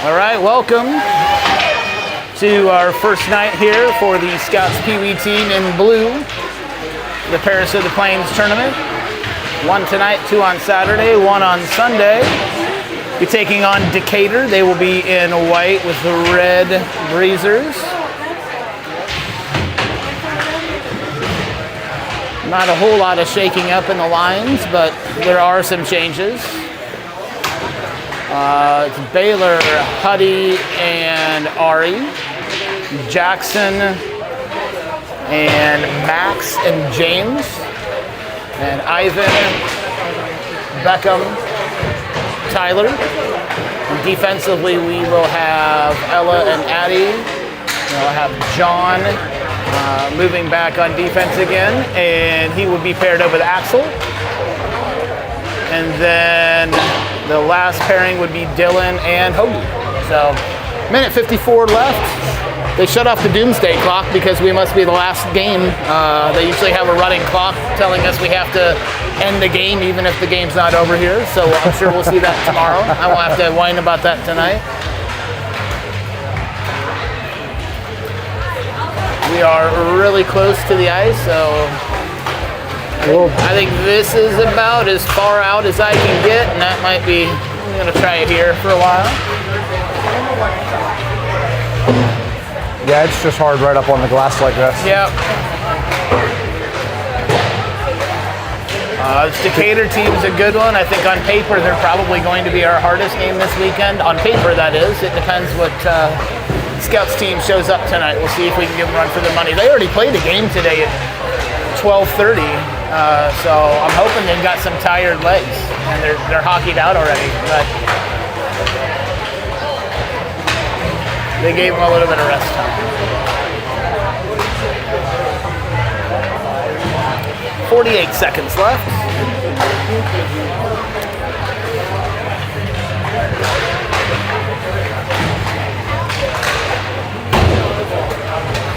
All right, welcome to our first night here for the Scouts Pee Wee team in blue, the Paris of the Plains tournament. One tonight, two on Saturday, one on Sunday. Be taking on Decatur. They will be in white with the red breezers. Not a whole lot of shaking up in the lines, but there are some changes. It's Baylor, Huddy, and Ari. Jackson, and Max, and James. And Ivan, Beckham, Tyler. And defensively, we will have Ella and Addie. We'll have John moving back on defense again, and he will be paired up with Axel. And then the last pairing would be Dylan and Hoagie. So, minute 54 left. They shut off the doomsday clock because we must be the last game. They usually have a running clock telling us we have to end the game even if the game's not over here. So I'm sure we'll see that tomorrow. I won't have to whine about that tonight. We are really close to the ice, so I think this is about as far out as I can get, and that might be, I'm going to try it here for a while. Yeah, it's just hard right up on the glass like this. Yep. This Decatur team's a good one. I think on paper they're probably going to be our hardest game this weekend. On paper, that is. It depends what Scouts team shows up tonight. We'll see if we can give them a run for their money. They already played a game today at 12:30, so I'm hoping they've got some tired legs and they're hockeyed out already. But they gave them a little bit of rest time. 48 seconds left.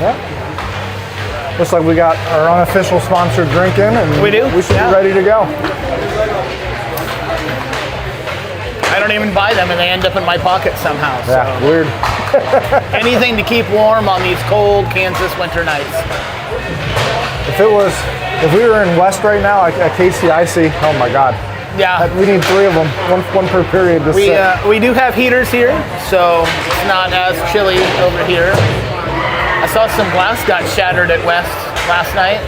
Yeah. Looks like we got our unofficial sponsored drink in, and we do. We should be ready to go. I don't even buy them, and they end up in my pocket somehow. So. Yeah, weird. Anything to keep warm on these cold Kansas winter nights. If we were in West right now at KCIC, oh my God. Yeah. We need three of them, one per period. We do have heaters here, so it's not as chilly over here. I saw some glass got shattered at West last night.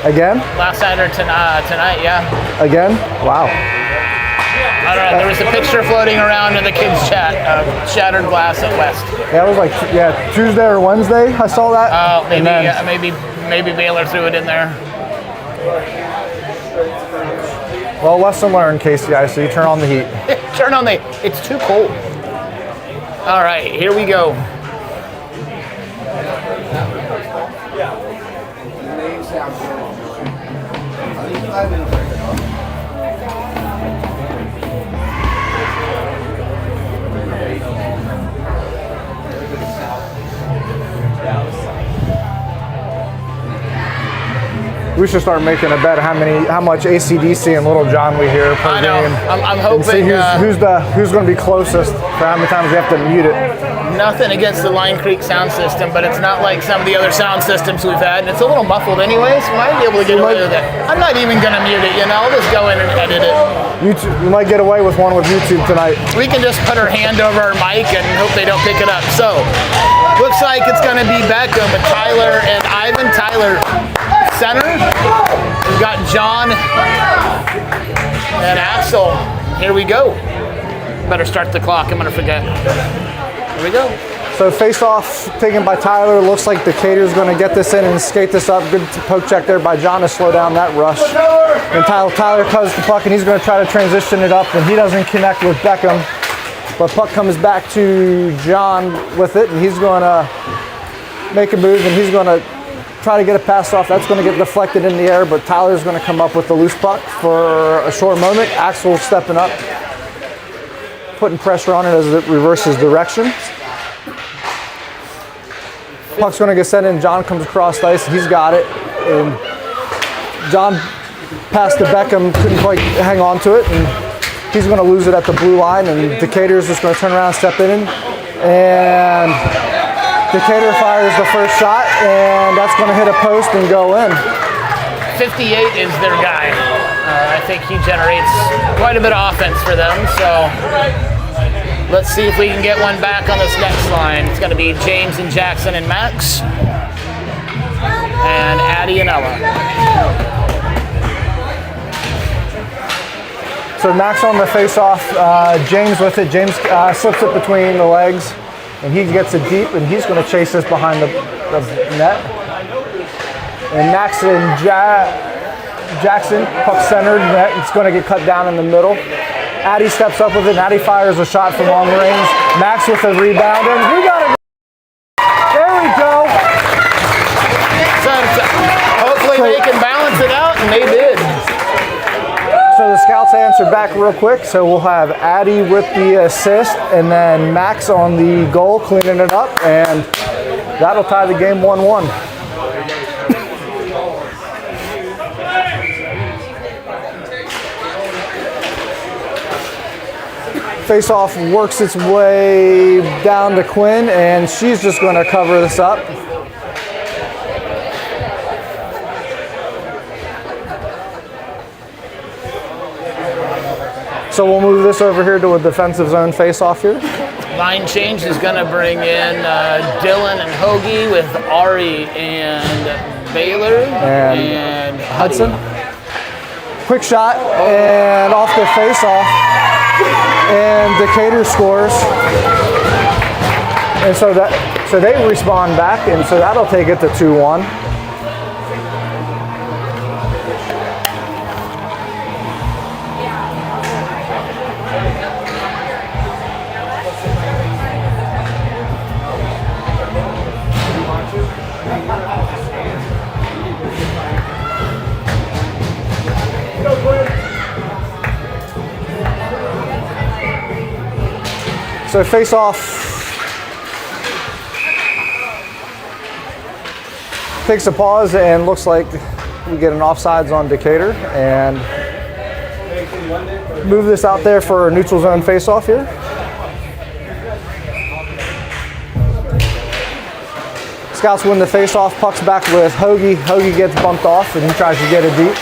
Again? Last night or tonight, yeah. Again? Wow. I don't know, there was a picture floating around in the kids' chat of shattered glass at West. Yeah, it was like, Tuesday or Wednesday, I saw that. Oh, maybe Baylor threw it in there. Well, lesson learned, KCIC, turn on the heat. Turn on the, it's too cold. All right, here we go. We should start making a bet how much AC/DC and Little John we hear per game. I'm hoping. Who's going to be closest for how many times we have to mute it. Nothing against the Line Creek sound system, but it's not like some of the other sound systems we've had, and it's a little muffled anyway, so we might be able to get away with it. I'm not even going to mute it, I'll just go in and edit it. We might get away with one with YouTube tonight. We can just put our hand over our mic and hope they don't pick it up. So, looks like it's going to be Beckham with Tyler and Ivan. Tyler center. We've got John and Axel. Here we go. Better start the clock. I'm going to forget. Here we go. So face-off taken by Tyler. Looks like Decatur's going to get this in and skate this up. Good poke check there by John to slow down that rush. And Tyler covers the puck, and he's going to try to transition it up, and he doesn't connect with Beckham. But puck comes back to John with it, and he's going to make a move, and he's going to try to get a pass off. That's going to get deflected in the air, but Tyler's going to come up with the loose puck for a short moment. Axel stepping up, putting pressure on it as it reverses direction. Puck's going to get sent in. John comes across the ice. He's got it. And John passed to Beckham, couldn't quite hang on to it. And he's going to lose it at the blue line. And Decatur's just going to turn around and step in. And Decatur fires the first shot, and that's going to hit a post and go in. 58 is their guy. I think he generates quite a bit of offense for them, so let's see if we can get one back on this next line. It's going to be James and Jackson and Max, and Addie and Ella. So Max on the face-off, James with it. James slips it between the legs, and he gets it deep, and he's going to chase this behind the net. And Max and Jackson, puck centered, net. It's going to get cut down in the middle. Addie steps up with it, and Addie fires a shot from long range. Max with a rebound, and we got it. There we go. So hopefully they can balance it out, and they did. So the Scouts answer back real quick. So we'll have Addie with the assist, and then Max on the goal cleaning it up, and that'll tie the game 1-1. Face-off works its way down to Quinn, and she's just going to cover this up. So we'll move this over here to a defensive zone face-off here. Line change is going to bring in Dylan and Hoagie with Ari and Baylor and Hudson. Quick shot and off the face-off, and Decatur scores. And so they respond back, and so that'll take it to 2-1. So face-off takes a pause, and looks like we get an offsides on Decatur, and move this out there for a neutral zone face-off here. Scouts win the face-off, puck's back with Hoagie. Hoagie gets bumped off, and he tries to get it deep.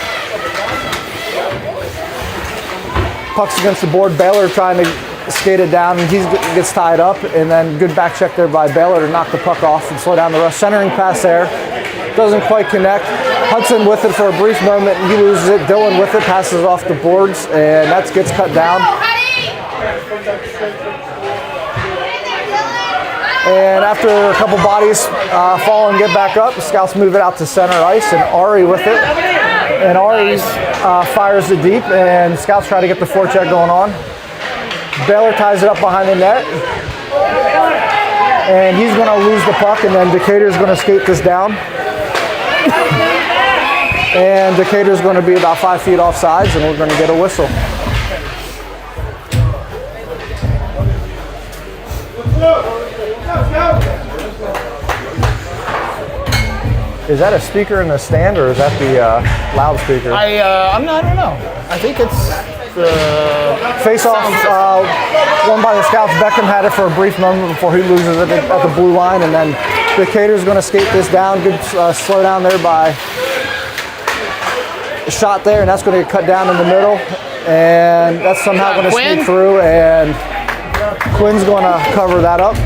Puck's against the board. Baylor trying to skate it down, and he gets tied up, and then good back check there by Baylor to knock the puck off and slow down the rush. Centering pass there, doesn't quite connect. Hudson with it for a brief moment, and he loses it. Dylan with it, passes off the boards, and that gets cut down. And after a couple bodies fall and get back up, the Scouts move it out to center ice, and Ari with it. And Ari fires it deep, and Scouts try to get the forecheck going on. Baylor ties it up behind the net, and he's going to lose the puck, and then Decatur's going to skate this down. And Decatur's going to be about 5 feet off sides, and we're going to get a whistle. Is that a speaker in the stand, or is that the loudspeaker? I don't know. I think it's the face-off won by the Scouts. Beckham had it for a brief moment before he loses it at the blue line, and then Decatur's going to skate this down. Good slow down there by a shot there, and that's going to get cut down in the middle, and that's somehow going to sneak through, and Quinn's going to cover that up.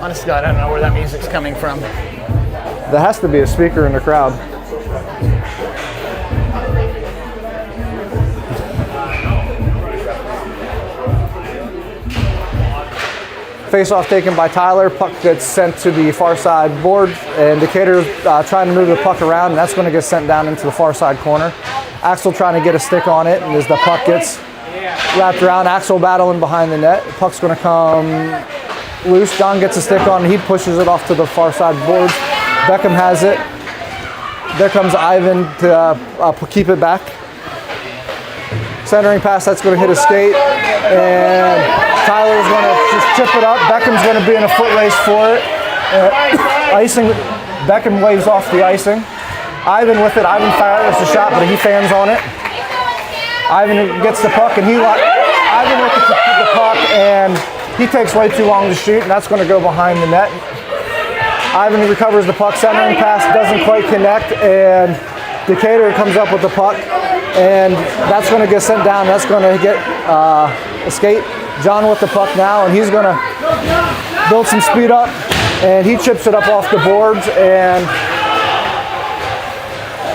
Honest to God, I don't know where that music's coming from. There has to be a speaker in the crowd. Face-off taken by Tyler. Puck gets sent to the far side board, and Decatur trying to move the puck around, and that's going to get sent down into the far side corner. Axel trying to get a stick on it, and as the puck gets wrapped around, Axel battling behind the net. Puck's going to come loose. John gets a stick on, and he pushes it off to the far side boards. Beckham has it. There comes Ivan to keep it back. Centering pass, that's going to hit a skate, and Tyler's going to just chip it up. Beckham's going to be in a foot race for it. Icing, Beckham waves off the icing. Ivan with it. Ivan fires the shot, but he fans on it. Ivan gets the puck, and Ivan with the puck, and he takes way too long to shoot, and that's going to go behind the net. Ivan recovers the puck, centering pass doesn't quite connect, and Decatur comes up with the puck, and that's going to get sent down. That's going to get a skate. John with the puck now, and he's going to build some speed up, and he chips it up off the boards, and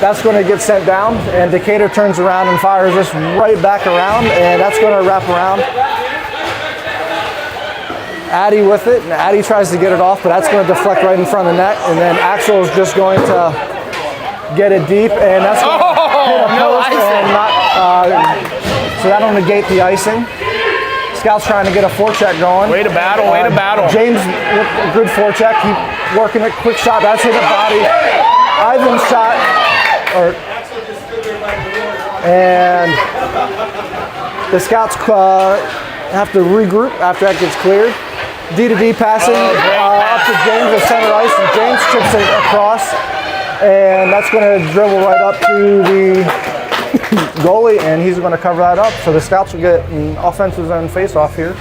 that's going to get sent down, and Decatur turns around and fires this right back around, and that's going to wrap around. Addy with it, and Addy tries to get it off, but that's going to deflect right in front of the net, and then Axel is just going to get it deep, and that's going to hit a post, and not, so that'll negate the icing. Scout's trying to get a forecheck going. Way to battle, way to battle. James with a good forecheck, keep working it, quick shot, that's hit a body. Ivan's shot, and the Scouts have to regroup after that gets cleared. D-to-D passing up to James at center ice, and James chips it across, and that's going to dribble right up to the goalie, and he's going to cover that up. So the Scouts will get an offensive zone face-off here.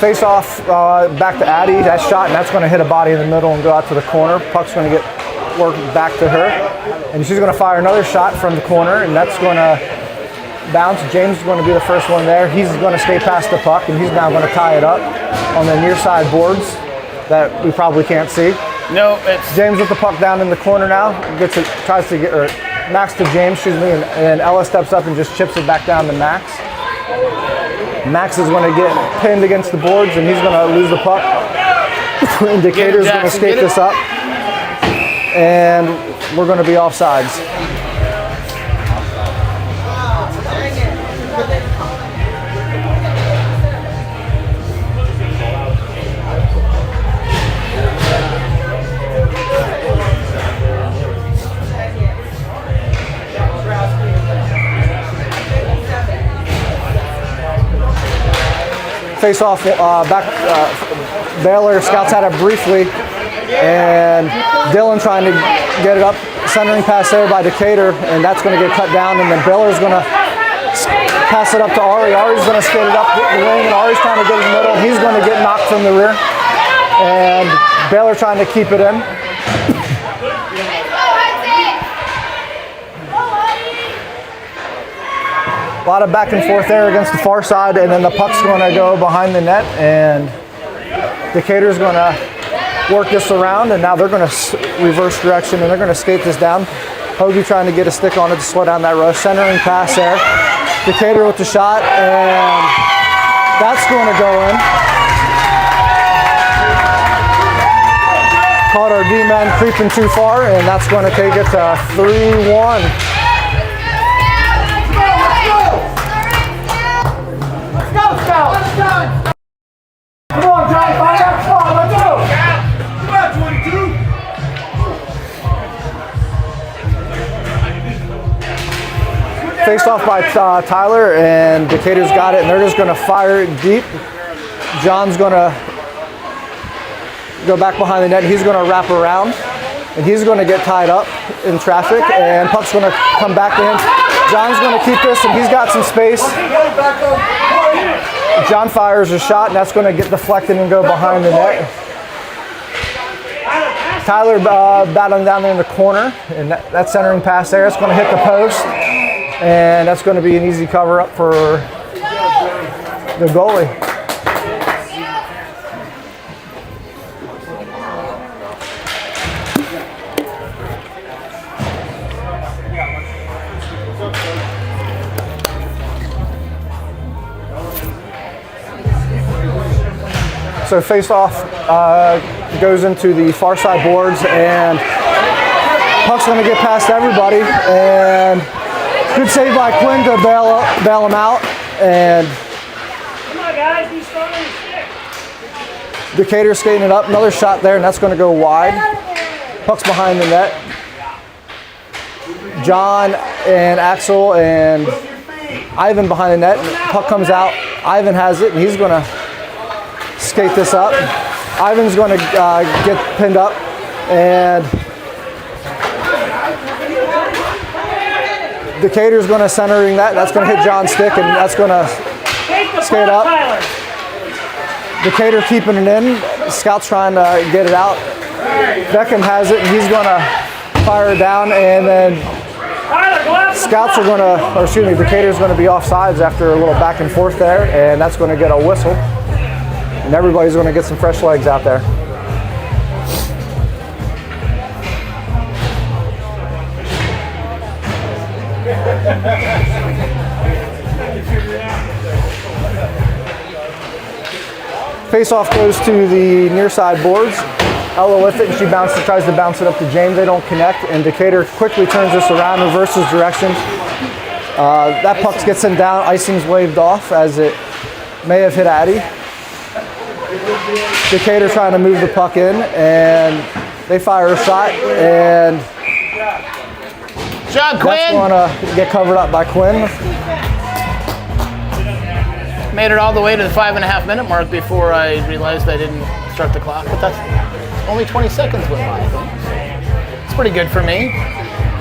Face-off back to Addie. That shot, and that's going to hit a body in the middle and go out to the corner. Puck's going to get worked back to her, and she's going to fire another shot from the corner, and that's going to bounce. James is going to be the first one there. He's going to skate past the puck, and he's now going to tie it up on the near side boards that we probably can't see. No, it's James with the puck down in the corner now. Tries to get, or Max to James, excuse me, and Ella steps up and just chips it back down to Max. Max is going to get pinned against the boards, and he's going to lose the puck. Decatur's going to skate this up, and we're going to be offsides. Face off back. Baylor Scouts had it briefly, and Dylan trying to get it up, centering pass there by Decatur, and that's going to get cut down, and then Baylor's going to pass it up to Ari. Ari's going to skate it up the wing, and Ari's trying to get in the middle. He's going to get knocked from the rear, and Baylor trying to keep it in. A lot of back and forth there against the far side, and then the puck's going to go behind the net, and Decatur's going to work this around, and now they're going to reverse direction, and they're going to skate this down. Hoagie trying to get a stick on it to slow down that rush. Centering pass there. Decatur with the shot, and that's going to go in. Caught our D-man creeping too far, and that's going to take it to 3-1. Come on, John, fire up, come on, let's go! Come on, 22! Faced off by Tyler, and Decatur's got it, and they're just going to fire it deep. John's going to go back behind the net, he's going to wrap around, and he's going to get tied up in traffic, and puck's going to come back to him. John's going to keep this, and he's got some space. John fires a shot, and that's going to get deflected and go behind the net. Tyler battling down there in the corner, and that centering pass there, it's going to hit the post, and that's going to be an easy cover up for the goalie. So face-off goes into the far side boards, and puck's going to get past everybody, and good save by Quinn to bail him out, and come on, guys, be strong on your stick. Decatur skating it up, another shot there, and that's going to go wide. Puck's behind the net. John and Axel and Ivan behind the net. Puck comes out. Ivan has it, and he's going to skate this up. Ivan's going to get pinned up, and Decatur's going to centering that. That's going to hit John's stick, and that's going to skate up. Decatur keeping it in. Scout's trying to get it out. Beckham has it, and he's going to fire it down, and then Scouts are going to, or excuse me, Decatur's going to be offsides after a little back and forth there, and that's going to get a whistle. And everybody's going to get some fresh legs out there. Face-off goes to the near side boards. Ella with it, and she tries to bounce it up to James. They don't connect, and Decatur quickly turns this around, reverses direction. That puck gets sent down. Icing's waved off as it may have hit Addie. Decatur trying to move the puck in, and they fire a shot, and John Quinn. That's going to get covered up by Quinn. Made it all the way to the 5.5 minute mark before I realized I didn't start the clock, but that's only 20 seconds went by, I think. It's pretty good for me.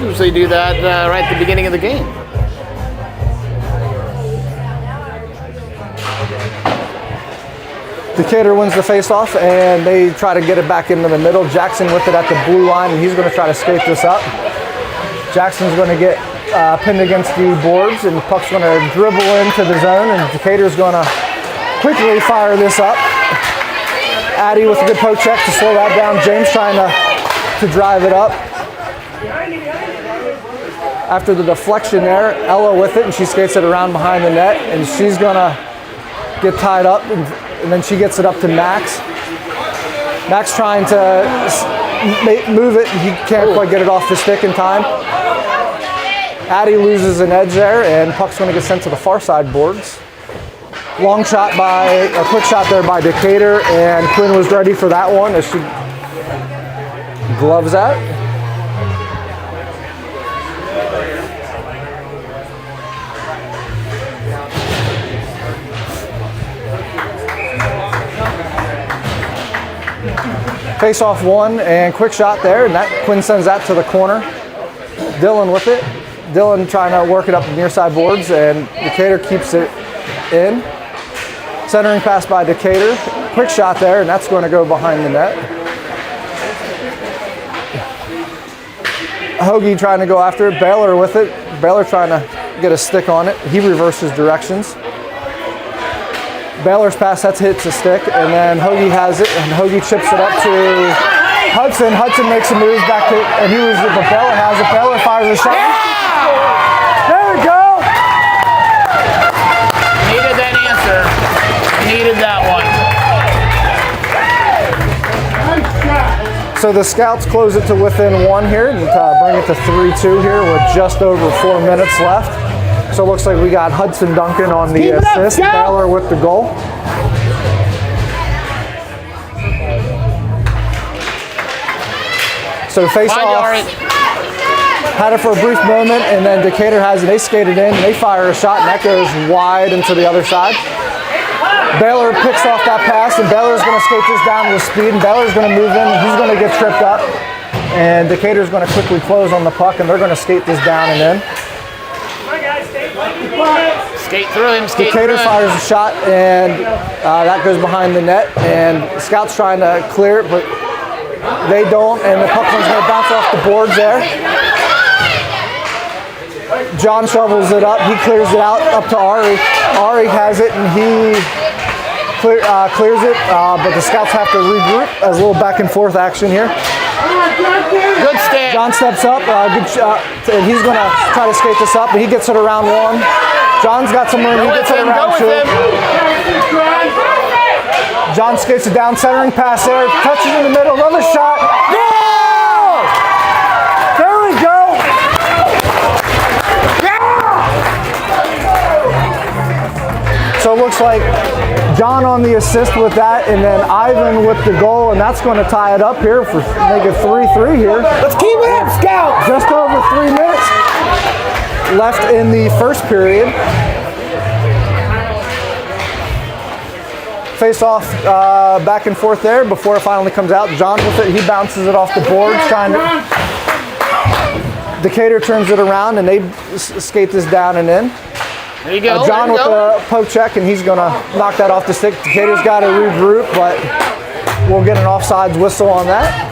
Usually do that right at the beginning of the game. Decatur wins the face-off, and they try to get it back into the middle. Jackson with it at the blue line, and he's going to try to skate this up. Jackson's going to get pinned against the boards, and the puck's going to dribble into the zone, and Decatur's going to quickly fire this up. Addie with a good poke check to slow that down. James trying to drive it up. After the deflection there, Ella with it, and she skates it around behind the net, and she's going to get tied up, and then she gets it up to Max. Max trying to move it, and he can't quite get it off the stick in time. Addie loses an edge there, and puck's going to get sent to the far side boards. Long shot by, a quick shot there by Decatur, and Quinn was ready for that one as she gloves that. Face off one, and quick shot there, and that Quinn sends that to the corner. Dylan with it. Dylan trying to work it up the near side boards, and Decatur keeps it in. Centering pass by Decatur. Quick shot there, and that's going to go behind the net. Hoagie trying to go after it. Baylor with it. Baylor trying to get a stick on it. He reverses directions. Baylor's pass, that's hits a stick, and then Hoagie has it, and Hoagie chips it up to Hudson. Hudson makes a move back to, and he loses it, but Baylor has it. Baylor fires a shot. Yeah! There we go! Needed that answer. Needed that one. So the Scouts close it to within one here and bring it to 3-2 here with just over 4 minutes left. So it looks like we got Hudson Duncan on the assist, Baylor with the goal. So face off, had it for a brief moment, and then Decatur has it. They skated in, they fire a shot, and that goes wide into the other side. Baylor picks off that pass, and Baylor's going to skate this down with speed, and Baylor's going to move in, and he's going to get tripped up. And Decatur's going to quickly close on the puck, and they're going to skate this down and in. Skate through him, skate Decatur through him. fires a shot, and that goes behind the net, and Scout's trying to clear it, but they don't, and the puck one's going to bounce off the boards there. John shovels it up. He clears it out up to Ari. Ari has it, and he clears it, but the Scouts have to regroup as a little back and forth action here. Good stand. John steps up, good shot, and he's going to try to skate this up, and he gets it around one. John's got some room, he gets it around two. John skates it down, centering pass there, touches in the middle, another shot. Goal! There we go! So it looks like John on the assist with that, and then Ivan with the goal, and that's going to tie it up here for make it 3-3 here. Let's keep it up, Scout! Just over 3 minutes. left in the first period. Face off back and forth there before it finally comes out. John with it, he bounces it off the board, trying to. Decatur turns it around and they skate this down and in. There you go. John with a poke check, and he's going to knock that off the stick. Decatur's got to regroup, but we'll get an offsides whistle on that.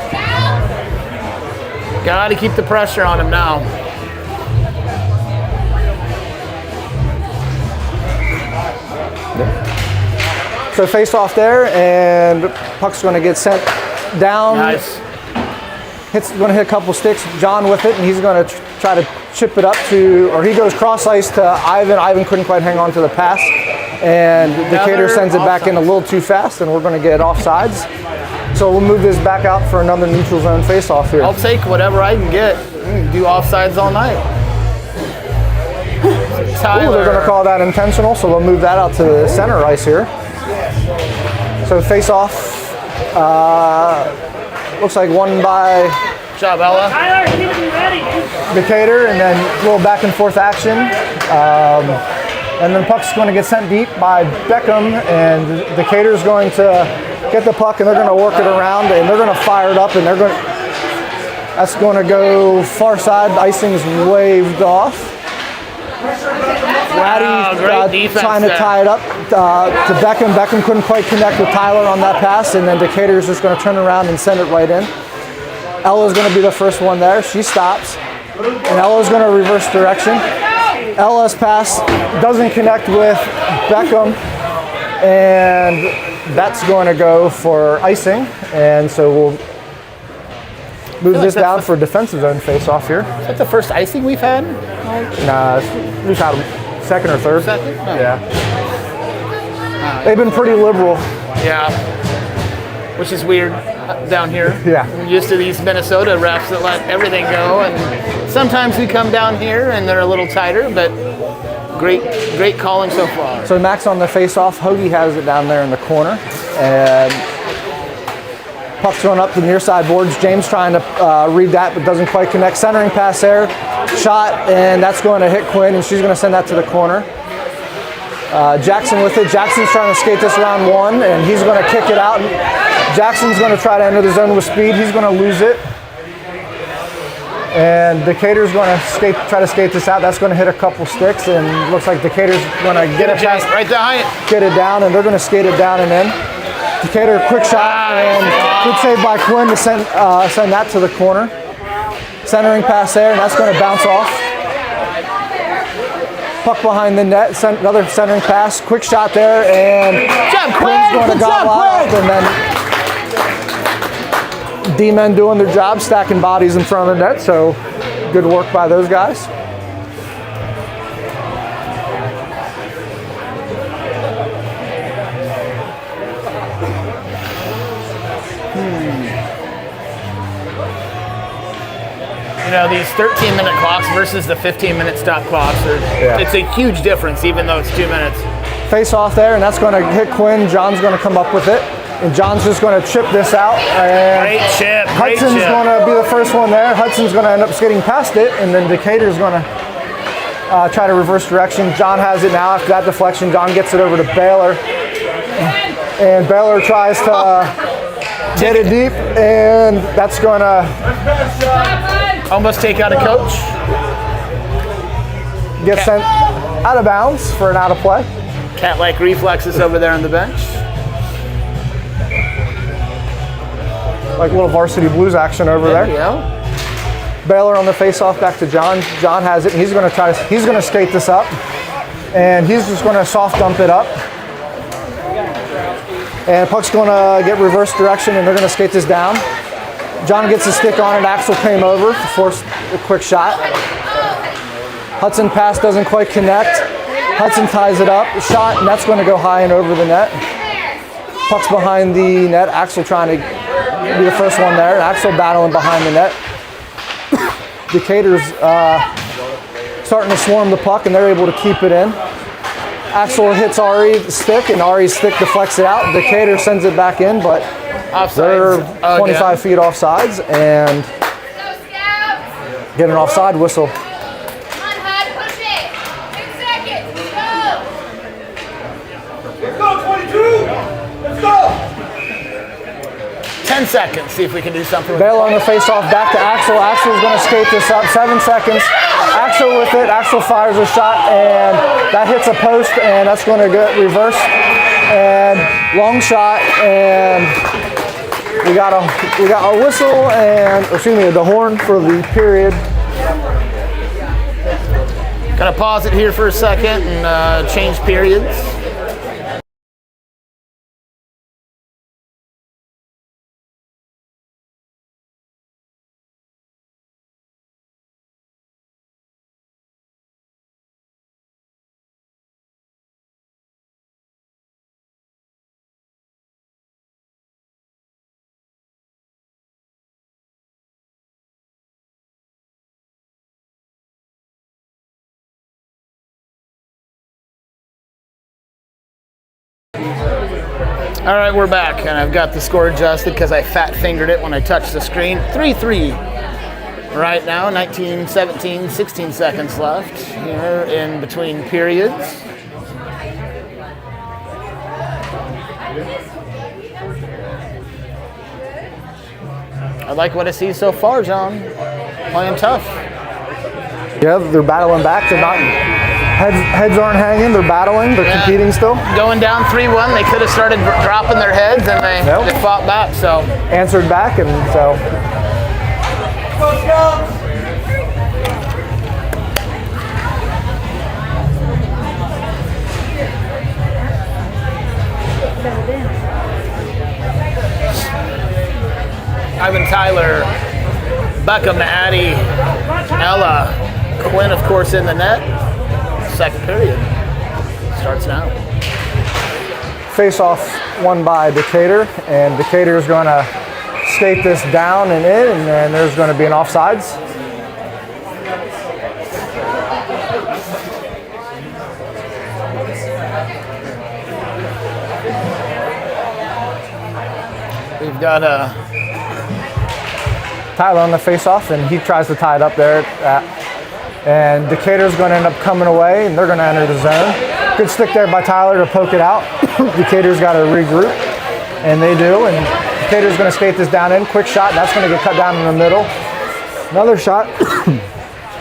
Got to keep the pressure on him now. So face off there, and puck's going to get sent down. Nice. Going to hit a couple sticks. John with it, and he's going to try to chip it up to, or he goes cross ice to Ivan. Ivan couldn't quite hang on to the pass, and Decatur sends it back in a little too fast, and we're going to get offsides. So we'll move this back out for another neutral zone face off here. I'll take whatever I can get. We can do offsides all night. Ooh, they're going to call that intentional, so we'll move that out to the center ice here. So face off. Looks like won by Good job, Ella. Decatur, and then a little back and forth action. And then puck's going to get sent deep by Beckham, and Decatur's going to get the puck, and they're going to work it around, and they're going to fire it up, and that's going to go far side. The icing's waved off. Ratty trying to tie it up to Beckham. Beckham couldn't quite connect with Tyler on that pass, and then Decatur's just going to turn around and send it right in. Ella's going to be the first one there. She stops, and Ella's going to reverse direction. Ella's pass doesn't connect with Beckham, and that's going to go for icing, and so we'll move this down for defensive zone face-off here. Is that the first icing we've had? Nah, we've had them second or third. Second? No. Yeah. They've been pretty liberal. Yeah. Which is weird down here. Yeah. I'm used to these Minnesota refs that let everything go, and sometimes we come down here and they're a little tighter, but great calling so far. So Max on the face-off. Hoagie has it down there in the corner, and puck's going up the near side boards. James trying to read that, but doesn't quite connect. Centering pass there, shot, and that's going to hit Quinn, and she's going to send that to the corner. Jackson with it. Jackson's trying to skate this around one, and he's going to kick it out. Jackson's going to try to enter the zone with speed. He's going to lose it. And Decatur's going to try to skate this out. That's going to hit a couple sticks, and looks like Decatur's going to get it past, right behind, get it down, and they're going to skate it down and in. Decatur, quick shot, and good save by Quinn to send that to the corner. Centering pass there, and that's going to bounce off. Puck behind the net, another centering pass, quick shot there, and Quinn's going to gobble out, and then D-men doing their job, stacking bodies in front of the net, so good work by those guys. You know, these 13-minute clocks versus the 15-minute stop clocks, it's a huge difference, even though it's 2 minutes. Face off there, and that's going to hit Quinn. John's going to come up with it, and John's just going to chip this out. And great chip. Hudson's going to be the first one there. Hudson's going to end up skating past it, and then Decatur's going to try to reverse direction. John has it now after that deflection. John gets it over to Baylor, and Baylor tries to get it deep, and that's going to almost take out a coach. Get sent out of bounds for an out of play. Cat-like reflexes over there on the bench. Like a little varsity blues action over there. There you go. Baylor on the face-off back to John. John has it, and he's going to skate this up, and he's just going to soft dump it up. And puck's going to get reverse direction, and they're going to skate this down. John gets a stick on it. Axel came over to force a quick shot. Hudson pass doesn't quite connect. Hudson ties it up, shot, and that's going to go high and over the net. Puck's behind the net. Axel trying to be the first one there. Axel battling behind the net. Decatur's starting to swarm the puck, and they're able to keep it in. Axel hits Ari's stick, and Ari's stick deflects it out. Decatur sends it back in, but they're 25 feet offsides, and get an offside whistle. 10 seconds. See if we can do something with Bale on the face-off, back to Axel. Axel's going to skate this up. 7 seconds. Axel with it. Axel fires a shot, and that hits a post, and that's going to get reversed. And long shot, and we got a whistle and, excuse me, the horn for the period. Gonna pause it here for a second and change periods. All right, we're back, and I've got the score adjusted because I fat fingered it when I touched the screen. 3-3 right now, 19, 17, 16 seconds left here in between periods. I like what I see so far, John. Playing tough. Yeah, they're battling back. They're not. Heads aren't hanging. They're battling. They're competing still. Going down 3-1, they could have started dropping their heads, and they fought back. So answered back, and so. Ivan, Tyler, Beckham, Addy, Ella, Quinn, of course, in the net. Second period starts now. Face-off won by Decatur, and Decatur is going to skate this down and in, and then there's going to be an offsides. We've got Tyler on the face-off, and he tries to tie it up there. And Decatur's going to end up coming away, and they're going to enter the zone. Good stick there by Tyler to poke it out. Decatur's got to regroup, and they do. And Decatur's going to skate this down in. Quick shot. That's going to get cut down in the middle. Another shot,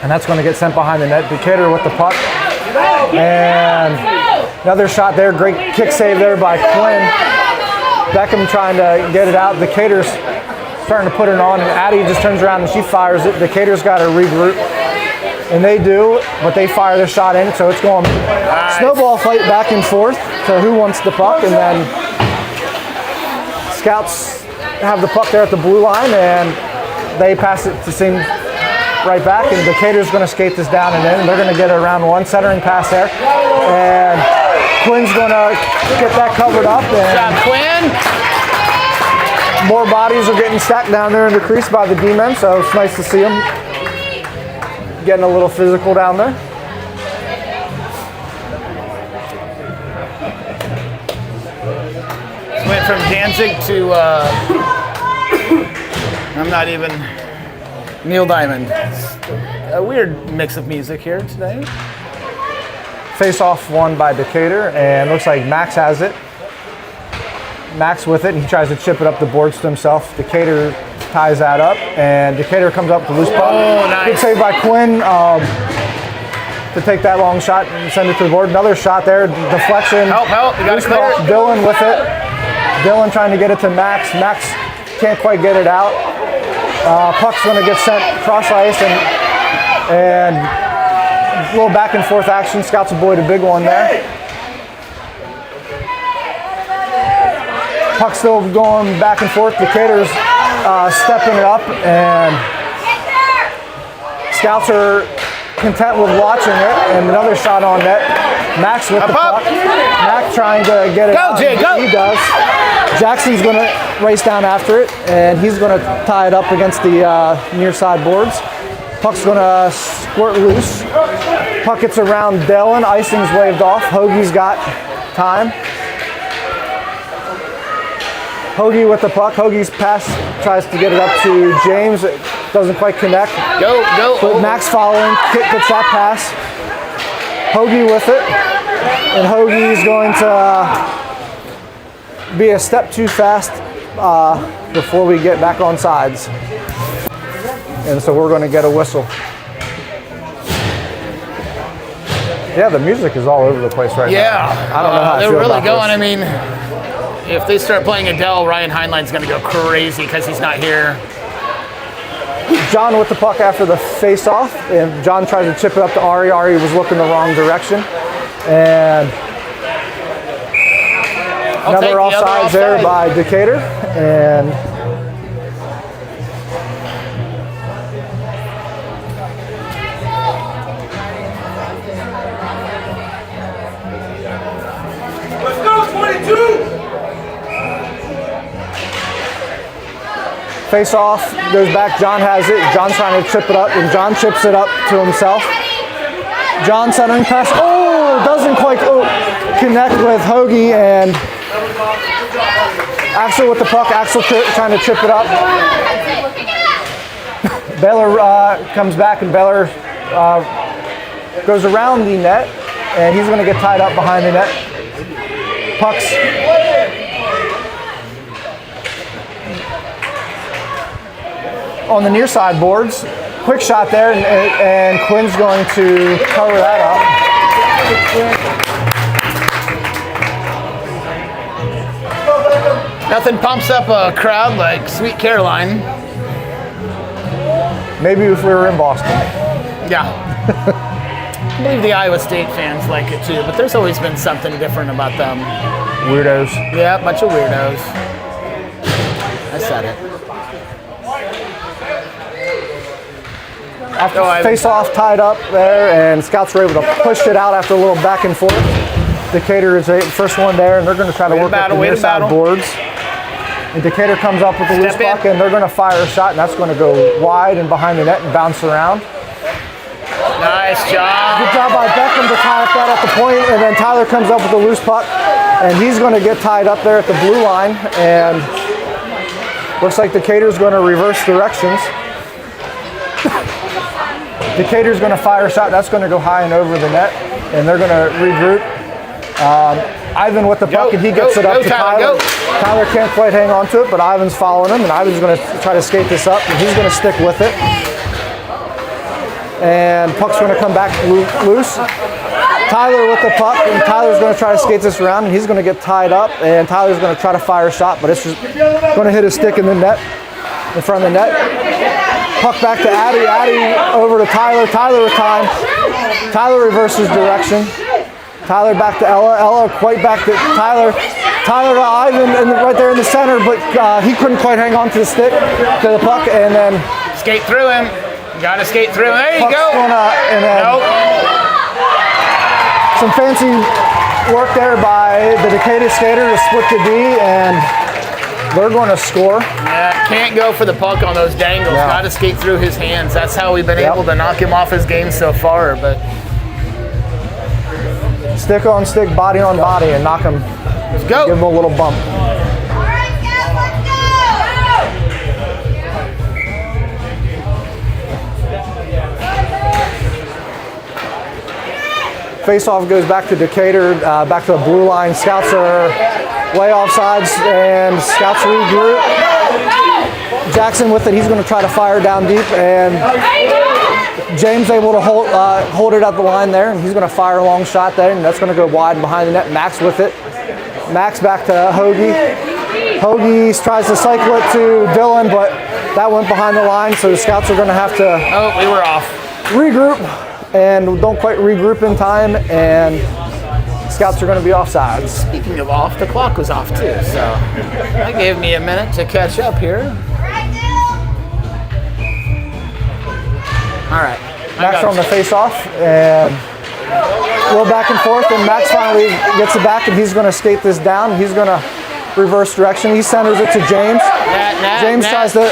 and that's going to get sent behind the net. Decatur with the puck. And another shot there. Great kick save there by Quinn. Beckham trying to get it out. Decatur's starting to put it on, and Addie just turns around and she fires it. Decatur's got to regroup. And they do, but they fire the shot in, so it's going snowball fight back and forth to who wants the puck, and then scouts have the puck there at the blue line, and they pass it to Sing right back, and Decatur's going to skate this down and in. They're going to get around one centering pass there, and Quinn's going to get that covered up. And Quinn. More bodies are getting stacked down there in the crease by the D-men, so it's nice to see them getting a little physical down there. Went from Danzig to, I'm not even, Neil Diamond. A weird mix of music here today. Face-off won by Decatur, and looks like Max has it. Max with it, and he tries to chip it up the boards to himself. Decatur ties that up, and Decatur comes up to loose puck. Oh, nice. Good save by Quinn to take that long shot and send it to the board. Another shot there, deflection. Help, you gotta clear it. Dylan with it. Dylan trying to get it to Max. Max can't quite get it out. Puck's gonna get sent cross ice, and a little back and forth action. Scouts avoid a big one there. Puck still going back and forth. Decatur's stepping it up, and Scouts are content with watching it. And another shot on net. Max with the puck. Max trying to get it out. Jay, go! He does. Jackson's going to race down after it, and he's going to tie it up against the near side boards. Puck's going to squirt loose. Puck gets around Dylan. Icing's waved off. Hoagie's got time. Hoagie with the puck. Hoagie's pass tries to get it up to James. It doesn't quite connect. Go. But Max following. Kit gets that pass. Hoagie with it. And Hoagie's going to be a step too fast before we get back on sides. And so we're going to get a whistle. Yeah, the music is all over the place right now. Yeah. I don't know how I they're feel really about going. this. I mean, if they start playing Adele, Ryan Heinlein's going to go crazy because he's not here. John with the puck after the face-off, and John tries to chip it up to Ari. Ari was looking the wrong direction. And another offsides there by Decatur. And let's go, 22! face off, goes back, John has it, John's trying to chip it up, and John chips it up to himself. John centering pass, doesn't quite connect with Hoagie, and Axel with the puck, Axel trying to chip it up. Baylor comes back, and Baylor goes around the net, and he's going to get tied up behind the net. Puck's on the near side boards. Quick shot there, and Quinn's going to cover that up. Nothing pumps up a crowd like Sweet Caroline. Maybe if we were in Boston. Yeah. I believe the Iowa State fans like it too, but there's always been something different about them. Weirdos. Yeah, bunch of weirdos. I said it. After face-off tied up there, and scouts were able to push it out after a little back and forth. Decatur is the first one there, and they're going to try to work up the near side boards. And Decatur comes up with the loose puck, and they're going to fire a shot, and that's going to go wide and behind the net and bounce around. Nice job. Good job by Beckham to tie up that at the point, and then Tyler comes up with the loose puck, and he's going to get tied up there at the blue line, and looks like Decatur's going to reverse directions. Decatur's going to fire a shot. That's going to go high and over the net, and they're going to regroup. Ivan with the puck, and he gets it up to Tyler. Tyler can't quite hang on to it, but Ivan's following him, and Ivan's going to try to skate this up, and he's going to stick with it. And puck's going to come back loose. Tyler with the puck, and Tyler's going to try to skate this around, and he's going to get tied up, and Tyler's going to try to fire a shot, but it's just going to hit a stick in the net, in front of the net. Puck back to Addy. Addy over to Tyler. Tyler with time. Tyler reverses direction. Tyler back to Ella. Ella quite back to Tyler. Tyler to Ivan, and right there in the center, but he couldn't quite hang on to the stick, to the puck, and then skate through him. You gotta skate through him. There you go. And then some fancy work there by the Decatur skater to split the D, and they're going to score. Yeah, can't go for the puck on those dangles. Yeah. Got to skate through his hands. That's how we've been able to knock him off his game so far. But stick on stick, body on body, and knock him. Let's go. Give him a little bump. Face-off goes back to Decatur, back to the blue line. Scouts are way offsides, and Scouts regroup. Jackson with it, he's going to try to fire down deep, and James able to hold it at the line there, and he's going to fire a long shot there, and that's going to go wide and behind the net. Max with it. Max back to Hoagie. Hoagie tries to cycle it to Dylan, but that went behind the line, so the Scouts are going to have to we were off. Regroup, and don't quite regroup in time, and Scouts are going to be offsides. Speaking of off, the clock was off too, so that gave me a minute to catch up here. All right. Max on the face-off, and a little back and forth, and Max finally gets it back, and he's going to skate this down. He's going to reverse direction. He centers it to James. James tries to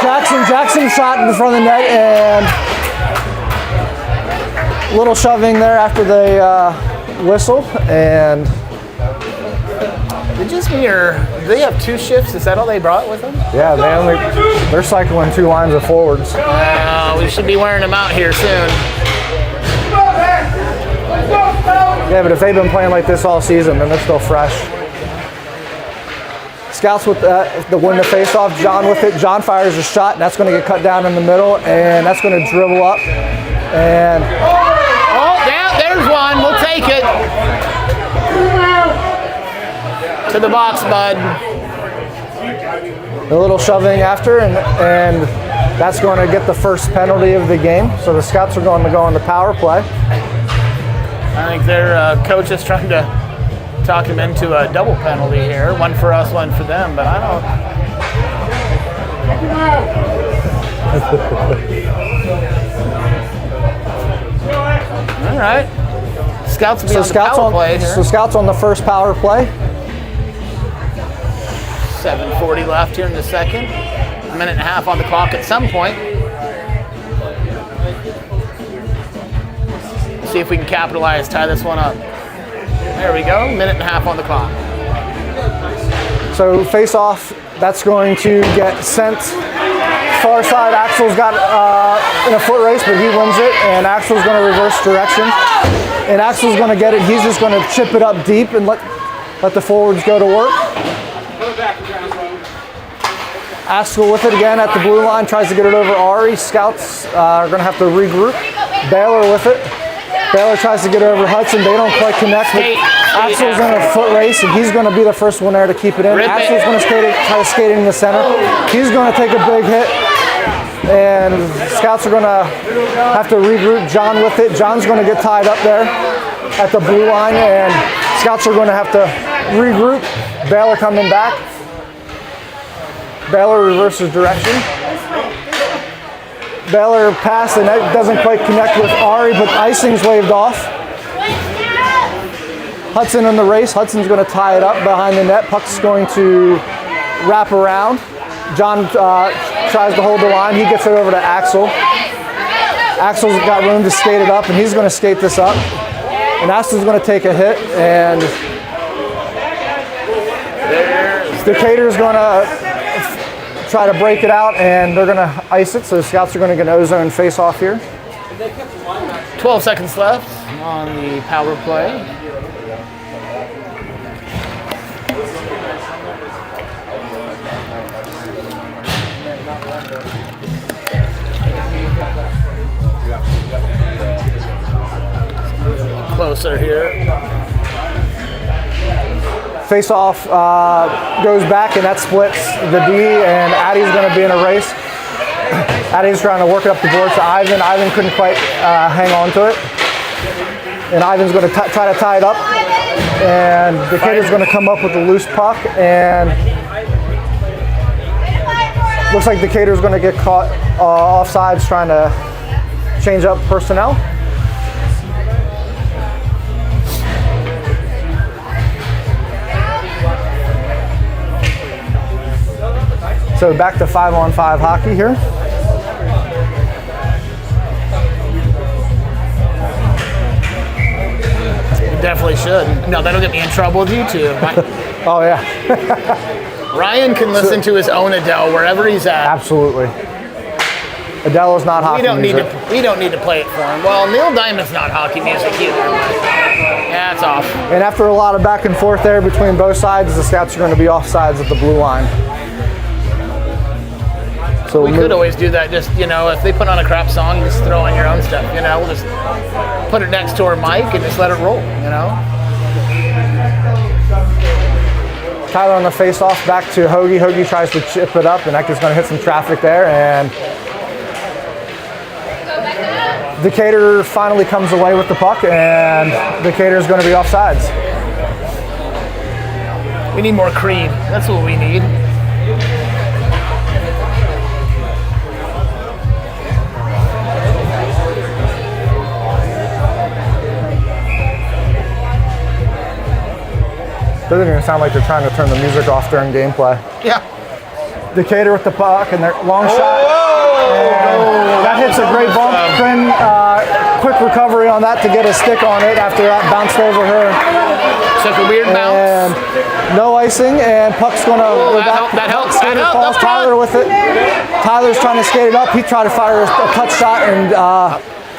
Jackson. Jackson shot in front of the net, and a little shoving there after the whistle, and they have two shifts? Is that all they brought with them? yeah, they're cycling two lines of forwards. We should be wearing them out here soon. Yeah, but if they've been playing like this all season, then they're still fresh. Scouts with the win the face-off. John with it. John fires a shot, and that's going to get cut down in the middle, and that's going to dribble up. And oh, yeah, there's one. We'll take it. To the box, bud. A little shoving after, and that's going to get the first penalty of the game. So the Scouts are going to go on the power play. I think their coach is trying to talk him into a double penalty here. One for us, one for them, but I don't. All right. Scouts will be on the power play here. So Scouts on the first power play. 7:40 left here in the second. A minute and a half on the clock at some point. See if we can capitalize, tie this one up. There we go, minute and a half on the clock. So face off, that's going to get sent far side. Axel's got in a foot race, but he wins it, and Axel's going to reverse direction. And Axel's going to get it. He's just going to chip it up deep and let the forwards go to work. Axel with it again at the blue line, tries to get it over Ari. Scouts are going to have to regroup. Baylor with it. Baylor tries to get over Hudson. They don't quite connect. Axel's in a foot race, and he's going to be the first one there to keep it in. Axel's going to try to skate it in the center. He's going to take a big hit, and Scouts are going to have to regroup. John with it. John's going to get tied up there at the blue line, and Scouts are going to have to regroup. Baylor coming back. Baylor reverses direction. Baylor pass, and that doesn't quite connect with Ari, but icing's waved off. Hudson in the race. Hudson's going to tie it up behind the net. Puck's going to wrap around. John tries to hold the line. He gets it over to Axel. Axel's got room to skate it up, and he's going to skate this up. And Axel's going to take a hit, and Decatur's going to try to break it out, and they're going to ice it, so the Scouts are going to get an ozone face-off here. 12 seconds left on the power play. Closer here. Face-off goes back, and that splits the D, and Addie's going to be in a race. Addie's trying to work it up the board to Ivan. Ivan couldn't quite hang on to it. And Ivan's going to try to tie it up. And Decatur's going to come up with a loose puck, and looks like Decatur's going to get caught offsides trying to change up personnel. So back to 5-on-5 hockey here. You definitely should. No, that'll get me in trouble with YouTube. Oh yeah. Ryan can listen to his own Adele wherever he's at. Absolutely. Adele is not hockey music. We don't need to play it for him. Well, Neil Diamond's not hockey music either. Yeah, it's off. And after a lot of back and forth there between both sides, the Scouts are going to be offsides at the blue line. So we could always do that. Just, if they put on a crap song, just throw in your own stuff. We'll just put it next to our mic and just let it roll. Tyler on the face-off, back to Hoagie. Hoagie tries to chip it up, and that is going to hit some traffic there. And Decatur finally comes away with the puck, and Decatur is going to be offsides. We need more cream. That's what we need. Doesn't even sound like they're trying to turn the music off during gameplay. Yeah. Decatur with the puck, and their long shot. And that hits a great bump. Quinn, quick recovery on that to get a stick on it after that bounced over her. Took a weird bounce. And no icing, and puck's going to go back. That helps. Skater falls. Tyler with it. Tyler's trying to skate it up. He tried to fire a touch shot, and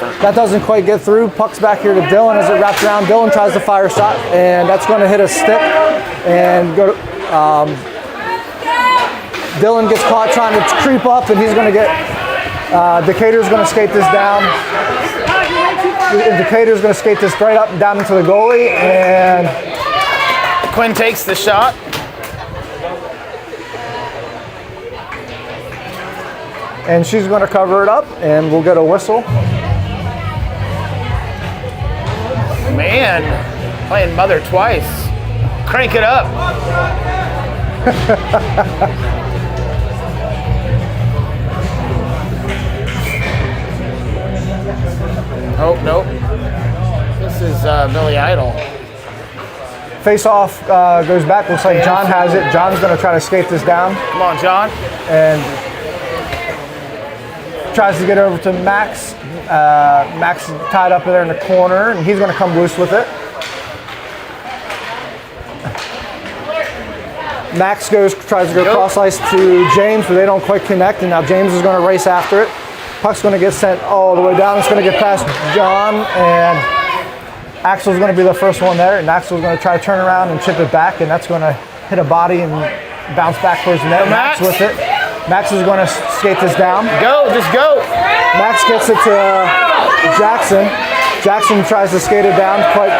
That doesn't quite get through. Puck's back here to Dylan as it wraps around. Dylan tries to fire a shot, and that's going to hit a stick and go. Dylan gets caught trying to creep up, and he's going to get. Decatur's going to skate this down. Decatur's going to skate this right up and down into the goalie, and Quinn takes the shot. And she's going to cover it up, and we'll get a whistle. Man, playing mother twice. Crank it up. Oh, nope. This is Billy Idol. Face off goes back. Looks like John has it. John's going to try to skate this down. Come on, John. And tries to get over to Max. Max is tied up there in the corner, and he's going to come loose with it. Max tries to go cross ice to James, but they don't quite connect, and now James is going to race after it. Puck's going to get sent all the way down. It's going to get past John, and Axel's going to be the first one there, and Axel's going to try to turn around and chip it back, and that's going to hit a body and bounce back towards the net. Max with it. Max is going to skate this down. Go, just go. Max gets it to Jackson. Jackson tries to skate it down, quite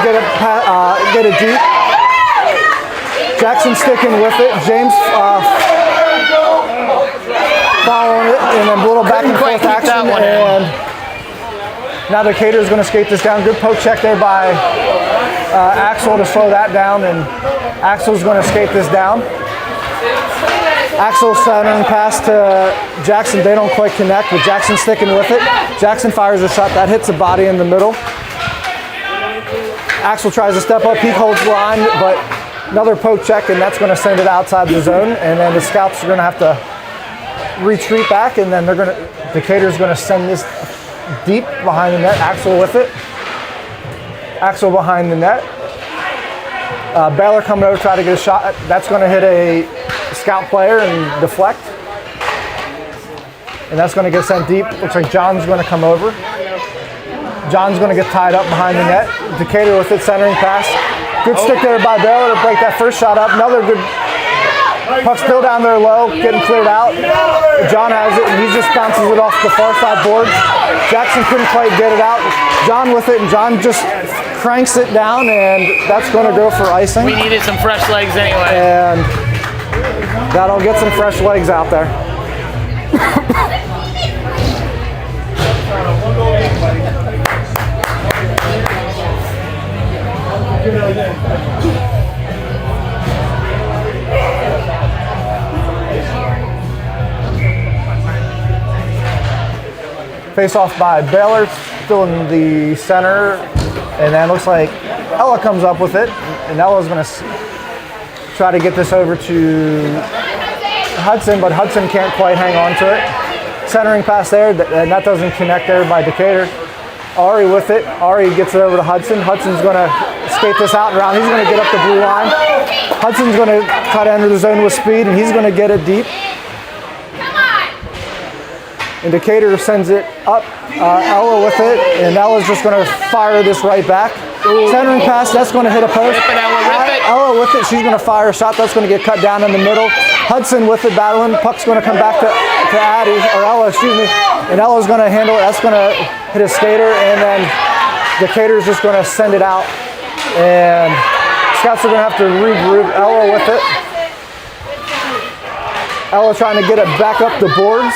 get it deep. Jackson sticking with it. James following it, and then a little back and forth action. And now Decatur is going to skate this down. Good poke check there by Axel to slow that down, and Axel's going to skate this down. Axel centering pass to Jackson. They don't quite connect, but Jackson sticking with it. Jackson fires a shot that hits the body in the middle. Axel tries to step up. He holds the line, but another poke check, and that's going to send it outside the zone. And then the scouts are going to have to retreat back, and then Decatur's going to send this deep behind the net. Axel with it. Axel behind the net. Baylor coming over to try to get a shot. That's going to hit a scout player and deflect. And that's going to get sent deep. Looks like John's going to come over. John's going to get tied up behind the net. Decatur with it, centering pass. Good stick there by Baylor to break that first shot up. Another good puck still down there low, getting cleared out. John has it, and he just bounces it off the far side boards. Jackson couldn't quite get it out. John with it, and John just cranks it down, and that's going to go for icing. We needed some fresh legs anyway. And that'll get some fresh legs out there. Face off by Baylor, still in the center, and then looks like Ella comes up with it, and Ella's going to try to get this over to Hudson, but Hudson can't quite hang on to it. Centering pass there, and that doesn't connect there by Decatur. Ari with it. Ari gets it over to Hudson. Hudson's going to skate this out and around. He's going to get up the blue line. Hudson's going to try to enter the zone with speed, and he's going to get it deep. And Decatur sends it up. Ella with it, and Ella's just going to fire this right back. Centering pass, that's going to hit a post. Rip it, Ella, rip it. Ella with it, she's going to fire a shot. That's going to get cut down in the middle. Hudson with it, battling. Puck's going to come back to Addie, or Ella, excuse me. And Ella's going to handle it. That's going to hit a skater, and then Decatur's just going to send it out. And scouts are going to have to regroup. Ella with it. Ella trying to get it back up the boards.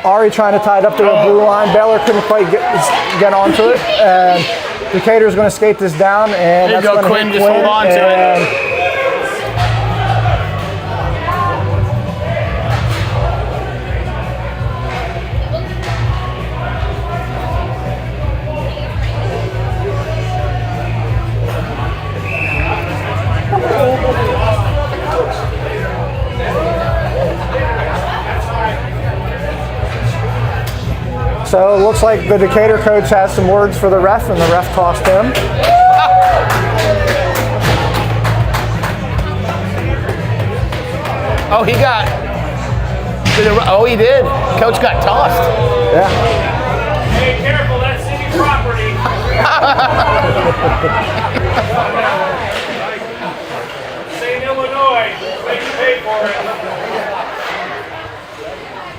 Ari trying to tie it up to the blue line. Baylor couldn't quite get onto it. And Decatur's going to skate this down, and there you that's go, going to Quinn. hit Just Quinn. hold on to it. So it looks like the Decatur coach has some words for the ref, and the ref tossed him. Oh, he got Oh, he did. Coach got tossed. Yeah. Hey, careful, that's city property. Say in Illinois, make you pay for it.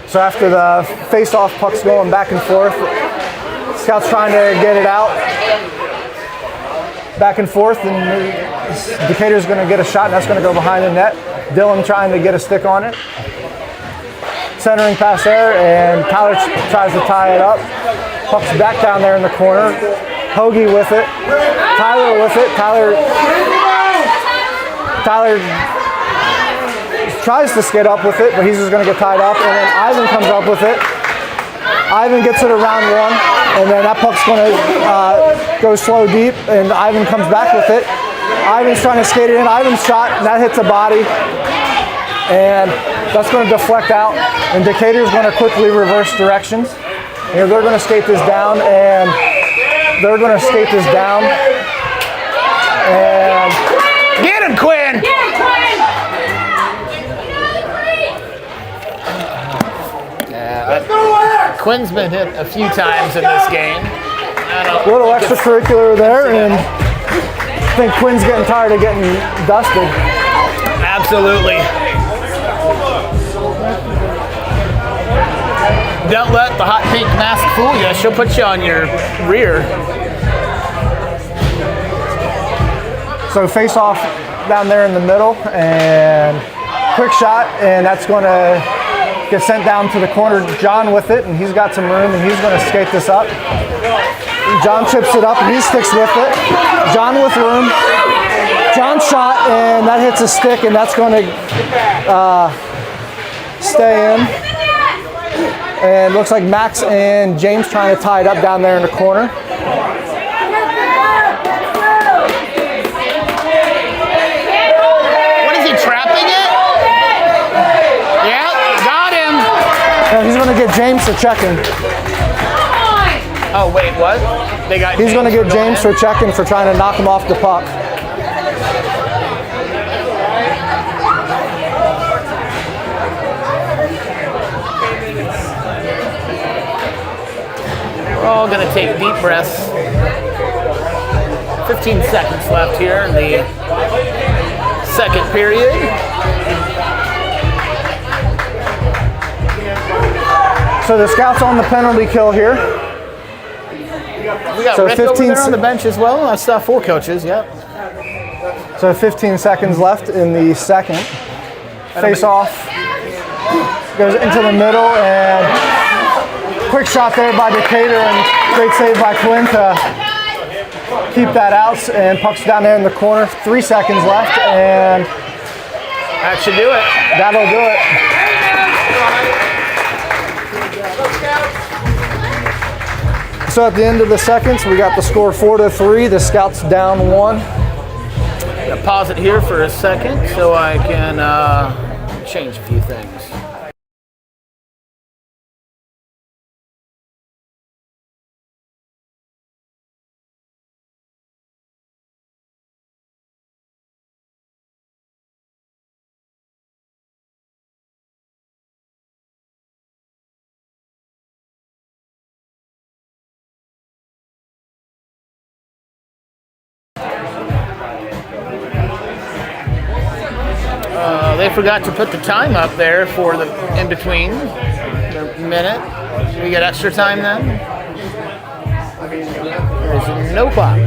So after the face-off, puck's going back and forth. Scout's trying to get it out. Back and forth, and Decatur's going to get a shot, and that's going to go behind the net. Dylan trying to get a stick on it. Centering pass there, and Tyler tries to tie it up. Puck's back down there in the corner. Hoagie with it. Tyler with it. Tyler tries to skid up with it, but he's just going to get tied up. And then Ivan comes up with it. Ivan gets it around one, and then that puck's going to go slow deep, and Ivan comes back with it. Ivan's trying to skate it in. Ivan's shot, and that hits a body. And that's going to deflect out, and Decatur's going to quickly reverse directions. And they're going to skate this down, and they're going to skate this down. And Get him, Quinn! Quinn's been hit a few times in this game. a little extracurricular there, and I think Quinn's getting tired of getting dusted. Absolutely. Don't let the hot pink mask fool you. She'll put you on your rear. So face off down there in the middle, and quick shot, and that's going to get sent down to the corner. John with it, and he's got some room, and he's going to skate this up. John chips it up, and he sticks with it. John with room. John shot, and that hits a stick, and that's going to stay in. And looks like Max and James trying to tie it up down there in the corner. What is he, trapping it? Yeah, got him. And he's going to get James for checking. Oh, wait, what? They got. He's going to get James for checking for trying to knock him off the puck. We're all going to take deep breaths. 15 seconds left here in the second period. So the Scouts on the penalty kill here. We got So Rick over 15 there on the bench as well. That's 4 coaches, yep. So 15 seconds left in the second. Face off. Goes into the middle, and quick shot there by Decatur, and great save by Quinn to keep that out, and puck's down there in the corner. 3 seconds left, and That should do it. that'll do it. So at the end of the seconds, we got the score 4-3. The Scouts down 1. Gonna pause it here for a second so I can change a few things. They forgot to put the time up there for the in-between, the minute. We get extra time then? There's no clock.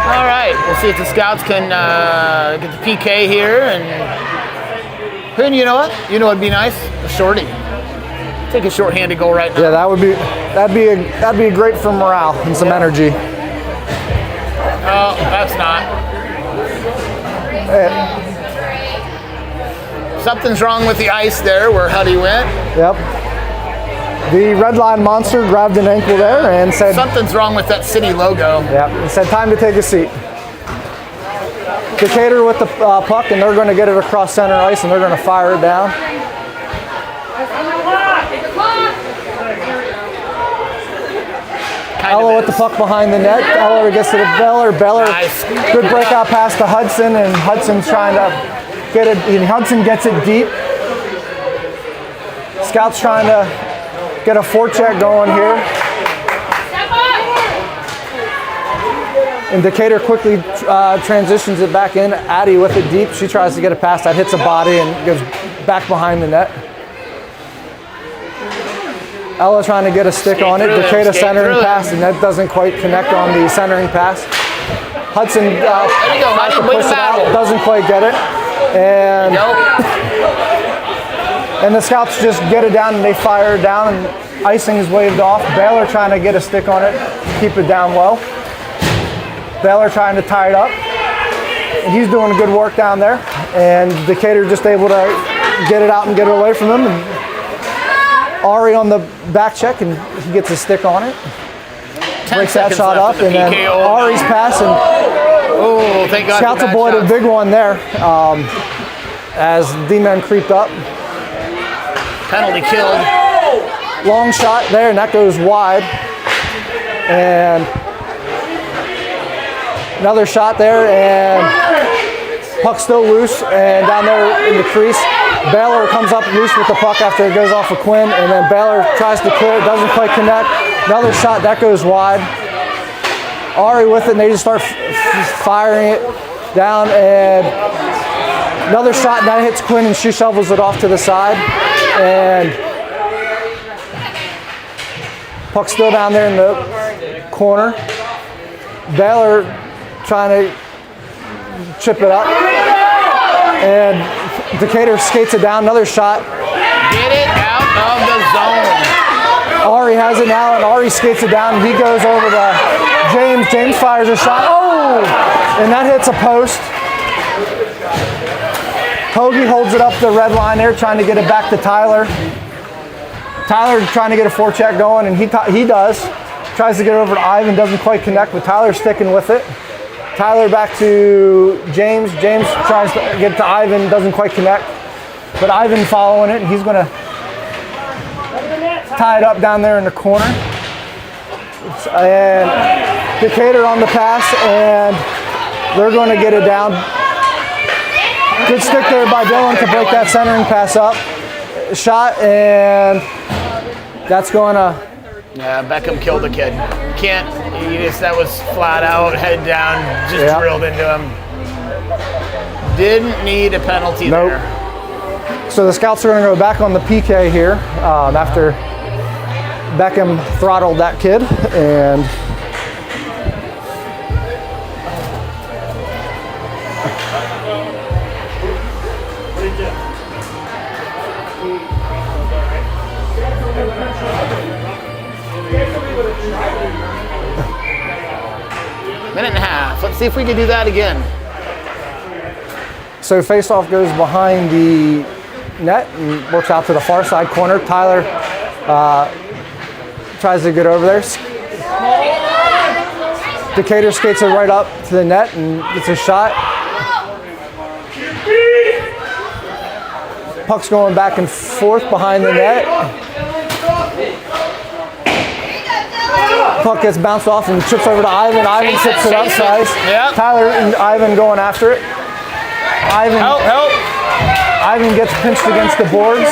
All right, we'll see if the Scouts can get the PK here. And you know what? You know what'd be nice? A shorty. Take a short-handed goal right now. Yeah, that'd be great for morale and some energy. Oh, that's not. Something's wrong with the ice there where Huddy went. Yep. The red line monster grabbed an ankle there and said, Something's wrong with that city logo. yep, and said time to take a seat. Decatur with the puck, and they're going to get it across center ice, and they're going to fire it down. Ella with the puck behind the net. Ella gets to the Beller. Beller, Nice. good breakout pass to Hudson, and Hudson's trying to get it. And Hudson gets it deep. Scout's trying to get a forecheck going here. And Decatur quickly transitions it back in. Addie with it deep. She tries to get it past that, hits a body, and goes back behind the net. Ella trying to get a stick on it. Decatur centering pass, and that doesn't quite connect on the centering pass. Hudson tries to push it out, doesn't quite get it. And the Scouts just get it down, and they fire it down, and icing is waved off. Baylor trying to get a stick on it, keep it down low. Baylor trying to tie it up. And he's doing good work down there. And Decatur just able to get it out and get it away from him. And Ari on the back check, and he gets a stick on it. Breaks that shot up, and then Ari's pass, and oh, thank God. Scouts avoided a big one there as D-men creeped up. Penalty killed. Long shot there, and that goes wide. And another shot there, and puck still loose, and down there in the crease, Baylor comes up loose with the puck after it goes off of Quinn, and then Baylor tries to clear it, doesn't quite connect. Another shot, that goes wide. Ari with it, and they just start firing it down, and another shot, and that hits Quinn, and she shovels it off to the side. And puck still down there in the corner. Baylor trying to chip it up, and Decatur skates it down. Another shot. Get it out of the zone. Ari has it now, and Ari skates it down, and he goes over to James. James fires a shot. Oh! And that hits a post. Hoagie holds it up the red line there, trying to get it back to Tyler. Tyler trying to get a forecheck going, and he does. Tries to get over to Ivan, doesn't quite connect, but Tyler's sticking with it. Tyler back to James. James tries to get to Ivan, doesn't quite connect. But Ivan following it, and he's going to tie it up down there in the corner. And Decatur on the pass, and they're going to get it down. Good stick there by Dylan to break that centering pass up. Shot, and that's going to... Yeah, Beckham killed the kid. That was flat out, head down, just drilled into him. Didn't need a penalty there. So the Scouts are going to go back on the PK here after Beckham throttled that kid. And minute and a half. Let's see if we can do that again. so faceoff goes behind the net and works out to the far side corner. Tyler tries to get over there. Decatur skates it right up to the net and gets a shot. Puck's going back and forth behind the net. Puck gets bounced off and chips over to Ivan. Ivan tips it upside. Yep. Tyler and Ivan going after it. Help. Ivan gets pinched against the boards.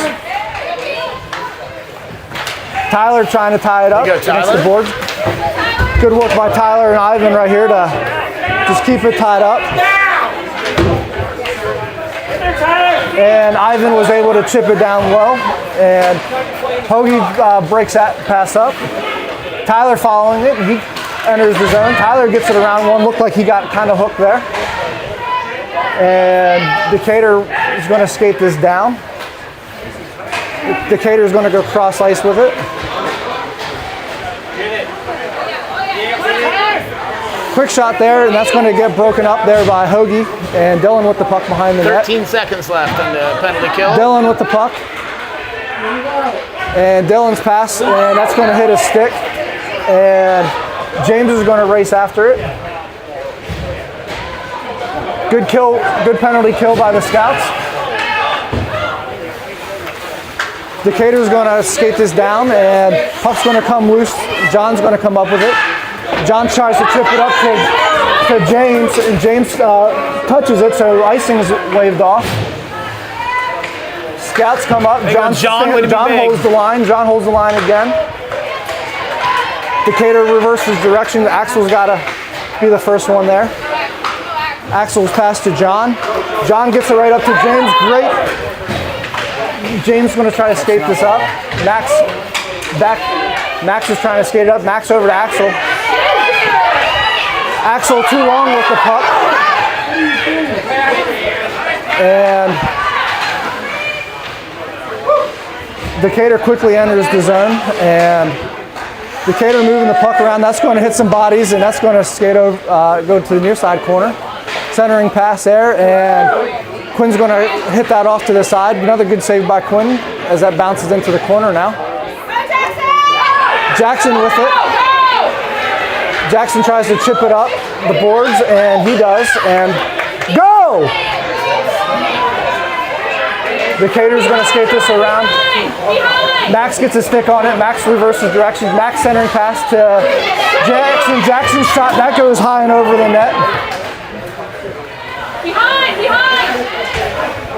Tyler trying to tie it up against the boards. Good work by Tyler and Ivan right here to just keep it tied up. And Ivan was able to chip it down low. And Hoagie breaks that pass up. Tyler following it, and he enters the zone. Tyler gets it around one. Looked like he got kind of hooked there. And Decatur is going to skate this down. Decatur is going to go cross ice with it. Quick shot there, and that's going to get broken up there by Hoagie. And Dylan with the puck behind the net. 13 seconds left on the penalty kill. Dylan with the puck. And Dylan's pass, and that's going to hit a stick. And James is going to race after it. Good kill, good penalty kill by the Scouts. Decatur's going to skate this down, and puck's going to come loose. John's going to come up with it. John tries to trip it up to James, and James touches it, so icing's waved off. Scouts come up. John holds the line. John holds the line again. Decatur reverses direction. Axel's got to be the first one there. Axel's pass to John. John gets it right up to James. Great. James is going to try to skate this up. Max is trying to skate it up. Max over to Axel. Axel too long with the puck. And Decatur quickly enters the zone. And Decatur moving the puck around. That's going to hit some bodies, and that's going to skate over, go to the near side corner. Centering pass there, and Quinn's going to hit that off to the side. Another good save by Quinn as that bounces into the corner now. Jackson with it. Jackson tries to chip it up the boards, and he does. And go! Decatur's going to skate this around. Max gets a stick on it. Max reverses directions. Max centering pass to Jackson. Jackson's shot, that goes high and over the net.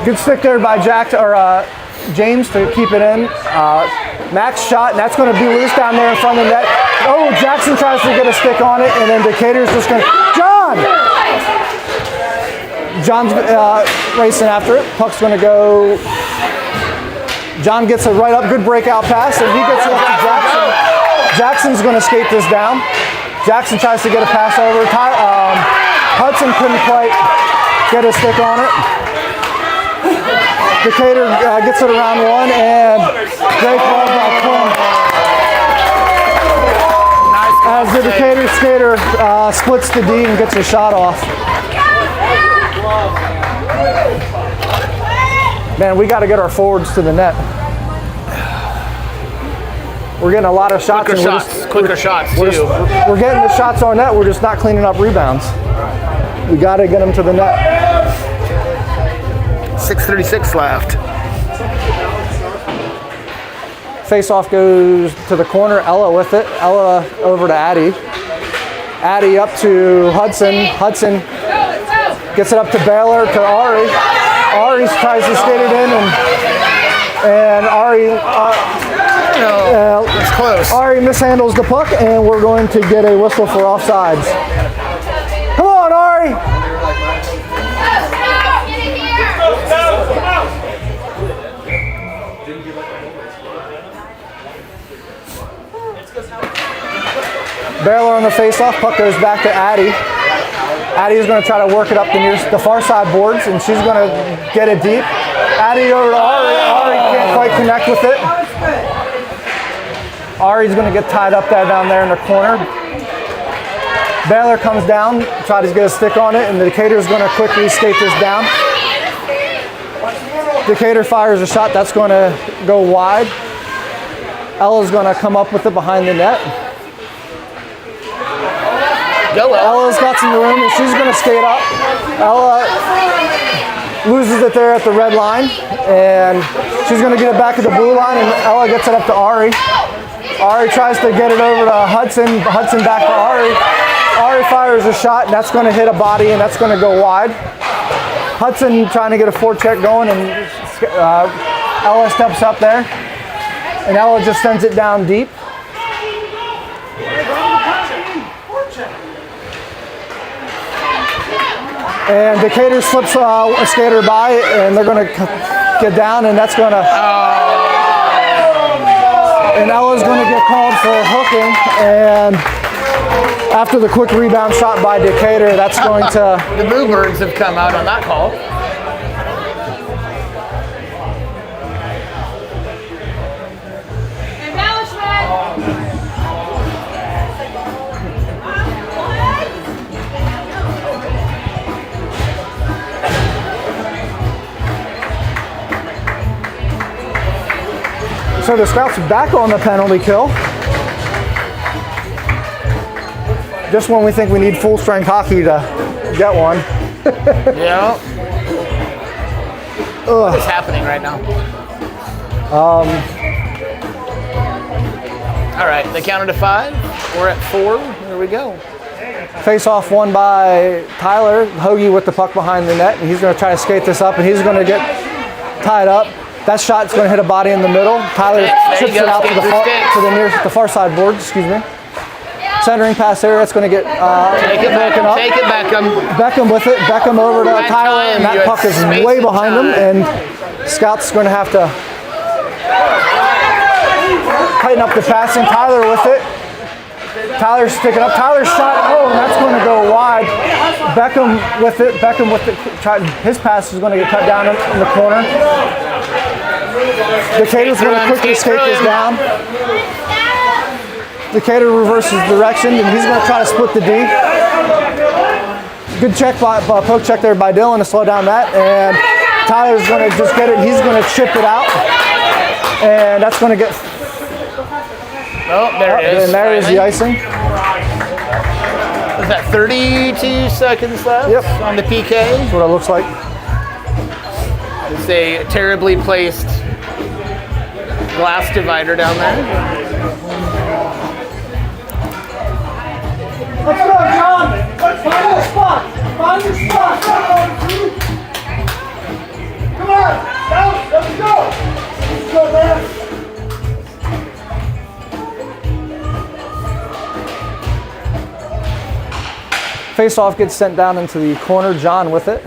Good stick there by James to keep it in. Max shot, and that's going to be loose down there in front of the net. Oh, Jackson tries to get a stick on it, and then Decatur's just going to... John's racing after it. Puck's going to go... John gets it right up. Good breakout pass, and he gets it up to Jackson. Jackson's going to skate this down. Jackson tries to get a pass over. Hudson couldn't quite get a stick on it. Decatur gets it around one, and great ball by Quinn. As the Decatur skater splits the D and gets a shot off. Man, we got to get our forwards to the net. We're getting a lot of shots. Quicker shots, too. We're getting the shots on net. We're just not cleaning up rebounds. We got to get them to the net. 6:36 left. Face-off goes to the corner. Ella with it. Ella over to Addie. Addie up to Hudson. Hudson gets it up to Baylor, to Ari. Ari tries to skate it in, and Ari it's close. Ari mishandles the puck, and we're going to get a whistle for offsides. Come on, Ari! Baylor on the face-off. Puck goes back to Addie. Addie's going to try to work it up the far side boards, and she's going to get it deep. Addie over to Ari. Ari can't quite connect with it. Ari's going to get tied up down there in the corner. Baylor comes down, tries to get a stick on it, and Decatur's going to quickly skate this down. Decatur fires a shot. That's going to go wide. Ella's going to come up with it behind the net. Ella's got some room, and she's going to skate up. Ella loses it there at the red line, and she's going to get it back at the blue line, and Ella gets it up to Ari. Ari tries to get it over to Hudson. Hudson back to Ari. Ari fires a shot, and that's going to hit a body, and that's going to go wide. Hudson trying to get a forecheck going, and Ella steps up there, and Ella just sends it down deep. And Decatur slips a skater by, and they're going to get down, and that's going to... And Ella's going to get called for hooking, and after the quick rebound shot by Decatur, that's going to... The Bluebirds have come out on that call. So the Scouts back on the penalty kill. Just when we think we need full strength hockey to get one. Yeah. What is happening right now? All right, they counted to 5. We're at 4. Here we go. Face off won by Tyler. Hoagie with the puck behind the net, and he's going to try to skate this up, and he's going to get tied up. That shot's going to hit a body in the middle. Tyler chips it out to the far side board. Excuse me. Centering pass there. That's going to get broken up. Take it, Beckham. Beckham with it. Beckham over to Tyler, and that puck is way behind him. And Scout's going to have to tighten up the passing. Tyler with it. Tyler's sticking up. Tyler's shot. Oh, and that's going to go wide. Beckham with it. Beckham with it. His pass is going to get cut down in the corner. Decatur's going to quickly skate this down. Decatur reverses direction, and he's going to try to split the D. Good check poke check there by Dylan to slow down that. And Tyler's going to just get it. He's going to chip it out. And that's going to get... Oh, there it is. And there is the icing. Is that 32 seconds left on the PK? That's what it looks like. It's a terribly placed glass divider down there. Let's go, John! Find your spot! Find your spot! Come on! Now, let's go! Let's go, man! Face-off gets sent down into the corner. John with it.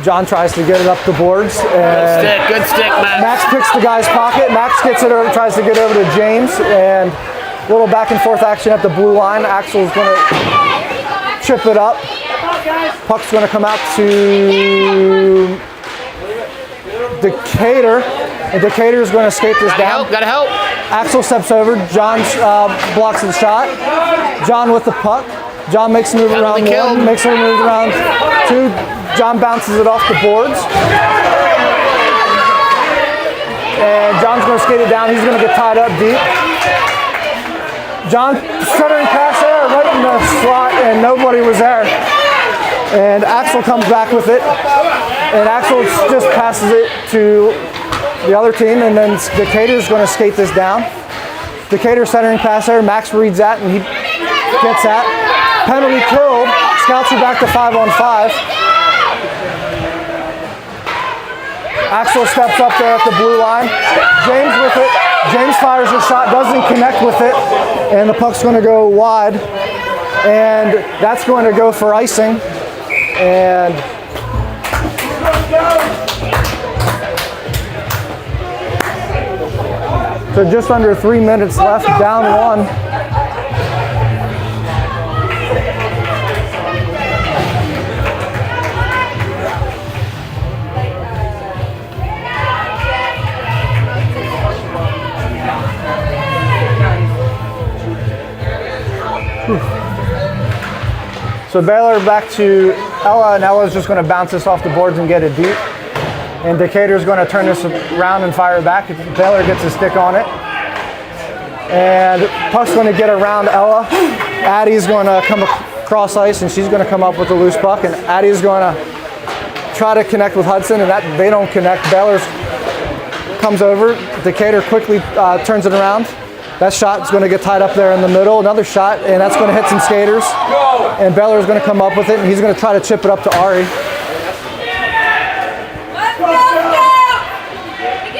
John tries to get it up the boards. And good stick, Max. Max picks the guy's pocket. Max gets it over, tries to get over to James, and a little back and forth action at the blue line. Axel's going to chip it up. Puck's going to come out to Decatur. And Decatur's going to skate this down. Gotta help. Axel steps over. John blocks the shot. John with the puck. John makes a move around one, makes a move around two. John bounces it off the boards. And John's going to skate it down. He's going to get tied up deep. John stuttering pass there right in the slot, and nobody was there. And Axel comes back with it. And Axel just passes it to the other team, and then Decatur's going to skate this down. Decatur centering pass there. Max reads that, and he gets that. Penalty killed. Scouts are back to 5-on-5. Axel steps up there at the blue line. James with it. James fires a shot, doesn't connect with it, and the puck's going to go wide. And that's going to go for icing. And so just under 3 minutes left, down 1. So Baylor back to Ella, and Ella's just going to bounce this off the boards and get it deep. And Decatur's going to turn this around and fire it back. Baylor gets a stick on it. And puck's going to get around Ella. Addie's going to come across ice, and she's going to come up with a loose puck. And Addie's going to try to connect with Hudson, and that they don't connect. Baylor comes over. Decatur quickly turns it around. That shot's going to get tied up there in the middle. Another shot, and that's going to hit some skaters. And Baylor's going to come up with it, and he's going to try to chip it up to Ari.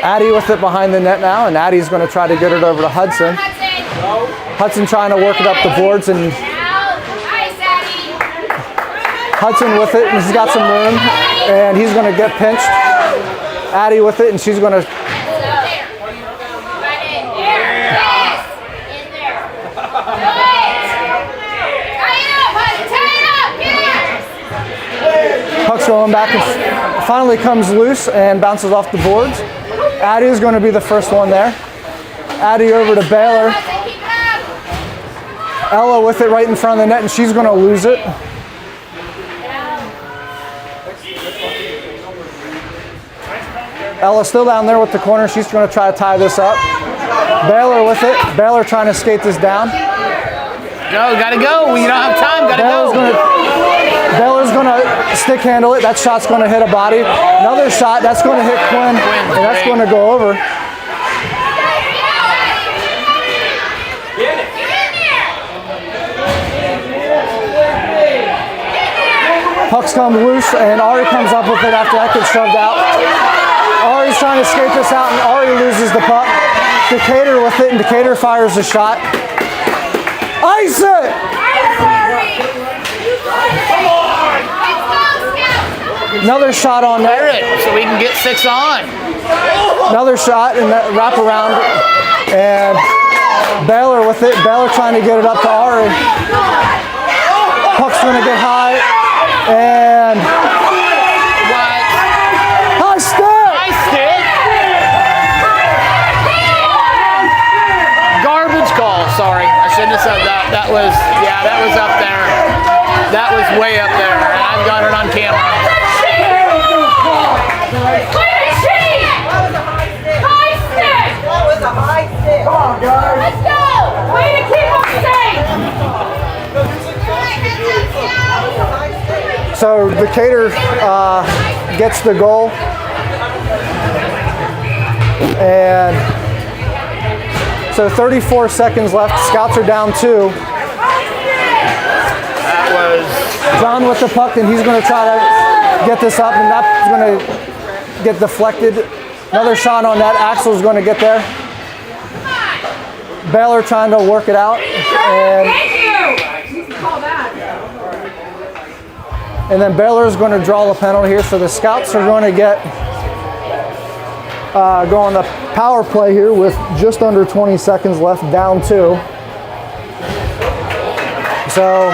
Addie with it behind the net now, and Addie's going to try to get it over to Hudson. Hudson trying to work it up the boards, and Hudson with it, and he's got some room, and he's going to get pinched. Addie with it, and she's going to puck's going back and finally comes loose and bounces off the boards. Addie is going to be the first one there. Addie over to Baylor. Ella with it right in front of the net, and she's going to lose it. Ella still down there with the corner. She's going to try to tie this up. Baylor with it. Baylor trying to skate this down. Go, gotta go. We don't have time, gotta go. Baylor's going to stick handle it. That shot's going to hit a body. Another shot, that's going to hit Quinn, and that's going to go over. Pucks come loose, and Ari comes up with it after that gets shoved out. Ari's trying to skate this out, and Ari loses the puck. Decatur with it, and Decatur fires a shot. Ice it! Another shot on Clear net. it so we can get 6 on. Another shot and that wrap around. And Baylor with it. Baylor trying to get it up to Ari. Puck's gonna get high. And What? high stick! I stick. Garbage call. Sorry, I shouldn't have said that. That was up there. That was way up there. And I've got it on camera. Come on, guys. Let's go! Way to keep them safe! So Decatur gets the goal. And so 34 seconds left. Scouts are down 2. That was John with the puck, and he's going to try to get this up, and that's going to get deflected. Another shot on that. Axel's going to get there. Baylor trying to work it out. And then Baylor's going to draw the penalty here, so the Scouts are going to get go on the power play here with just under 20 seconds left, down 2. So,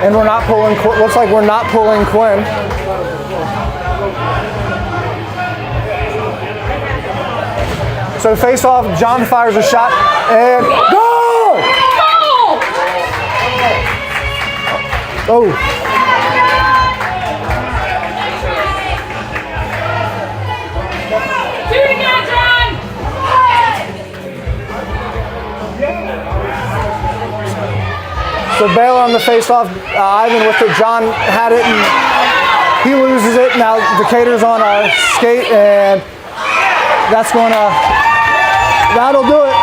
and we're not pulling, looks like we're not pulling Quinn. So face off, John fires a shot, and goal! Oh. Do it again, John! So Baylor on the face-off, Ivan with it. John had it, and he loses it. Now Decatur's on a skate, and that'll do it.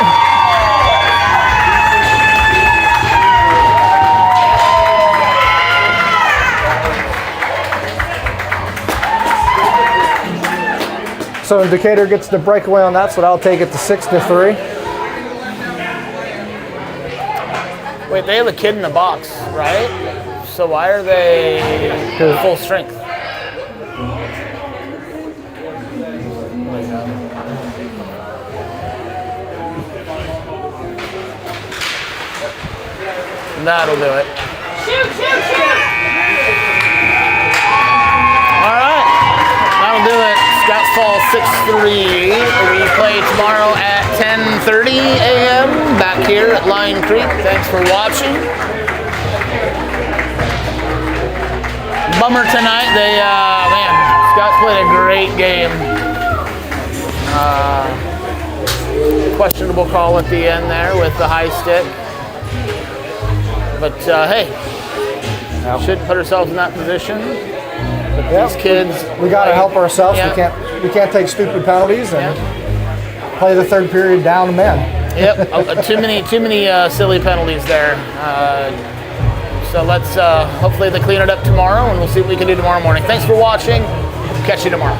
So Decatur gets the breakaway on that, so that'll take it to 6-3. Wait, they have a kid in the box, right? So why are they full strength? That'll do it. Shoot! All right, that'll do it. Scouts fall 6-3. We play tomorrow at 10:30 a.m. back here at Lion Creek. Thanks for watching. Bummer tonight. Scouts played a great game. Questionable call at the end there with the high stick. But hey, shouldn't put ourselves in that position. But these kids, we got to help ourselves. Yeah. We can't take stupid penalties and play the third period down a man. Yep, too many silly penalties there. So let's hopefully they clean it up tomorrow, and we'll see what we can do tomorrow morning. Thanks for watching. Catch you tomorrow.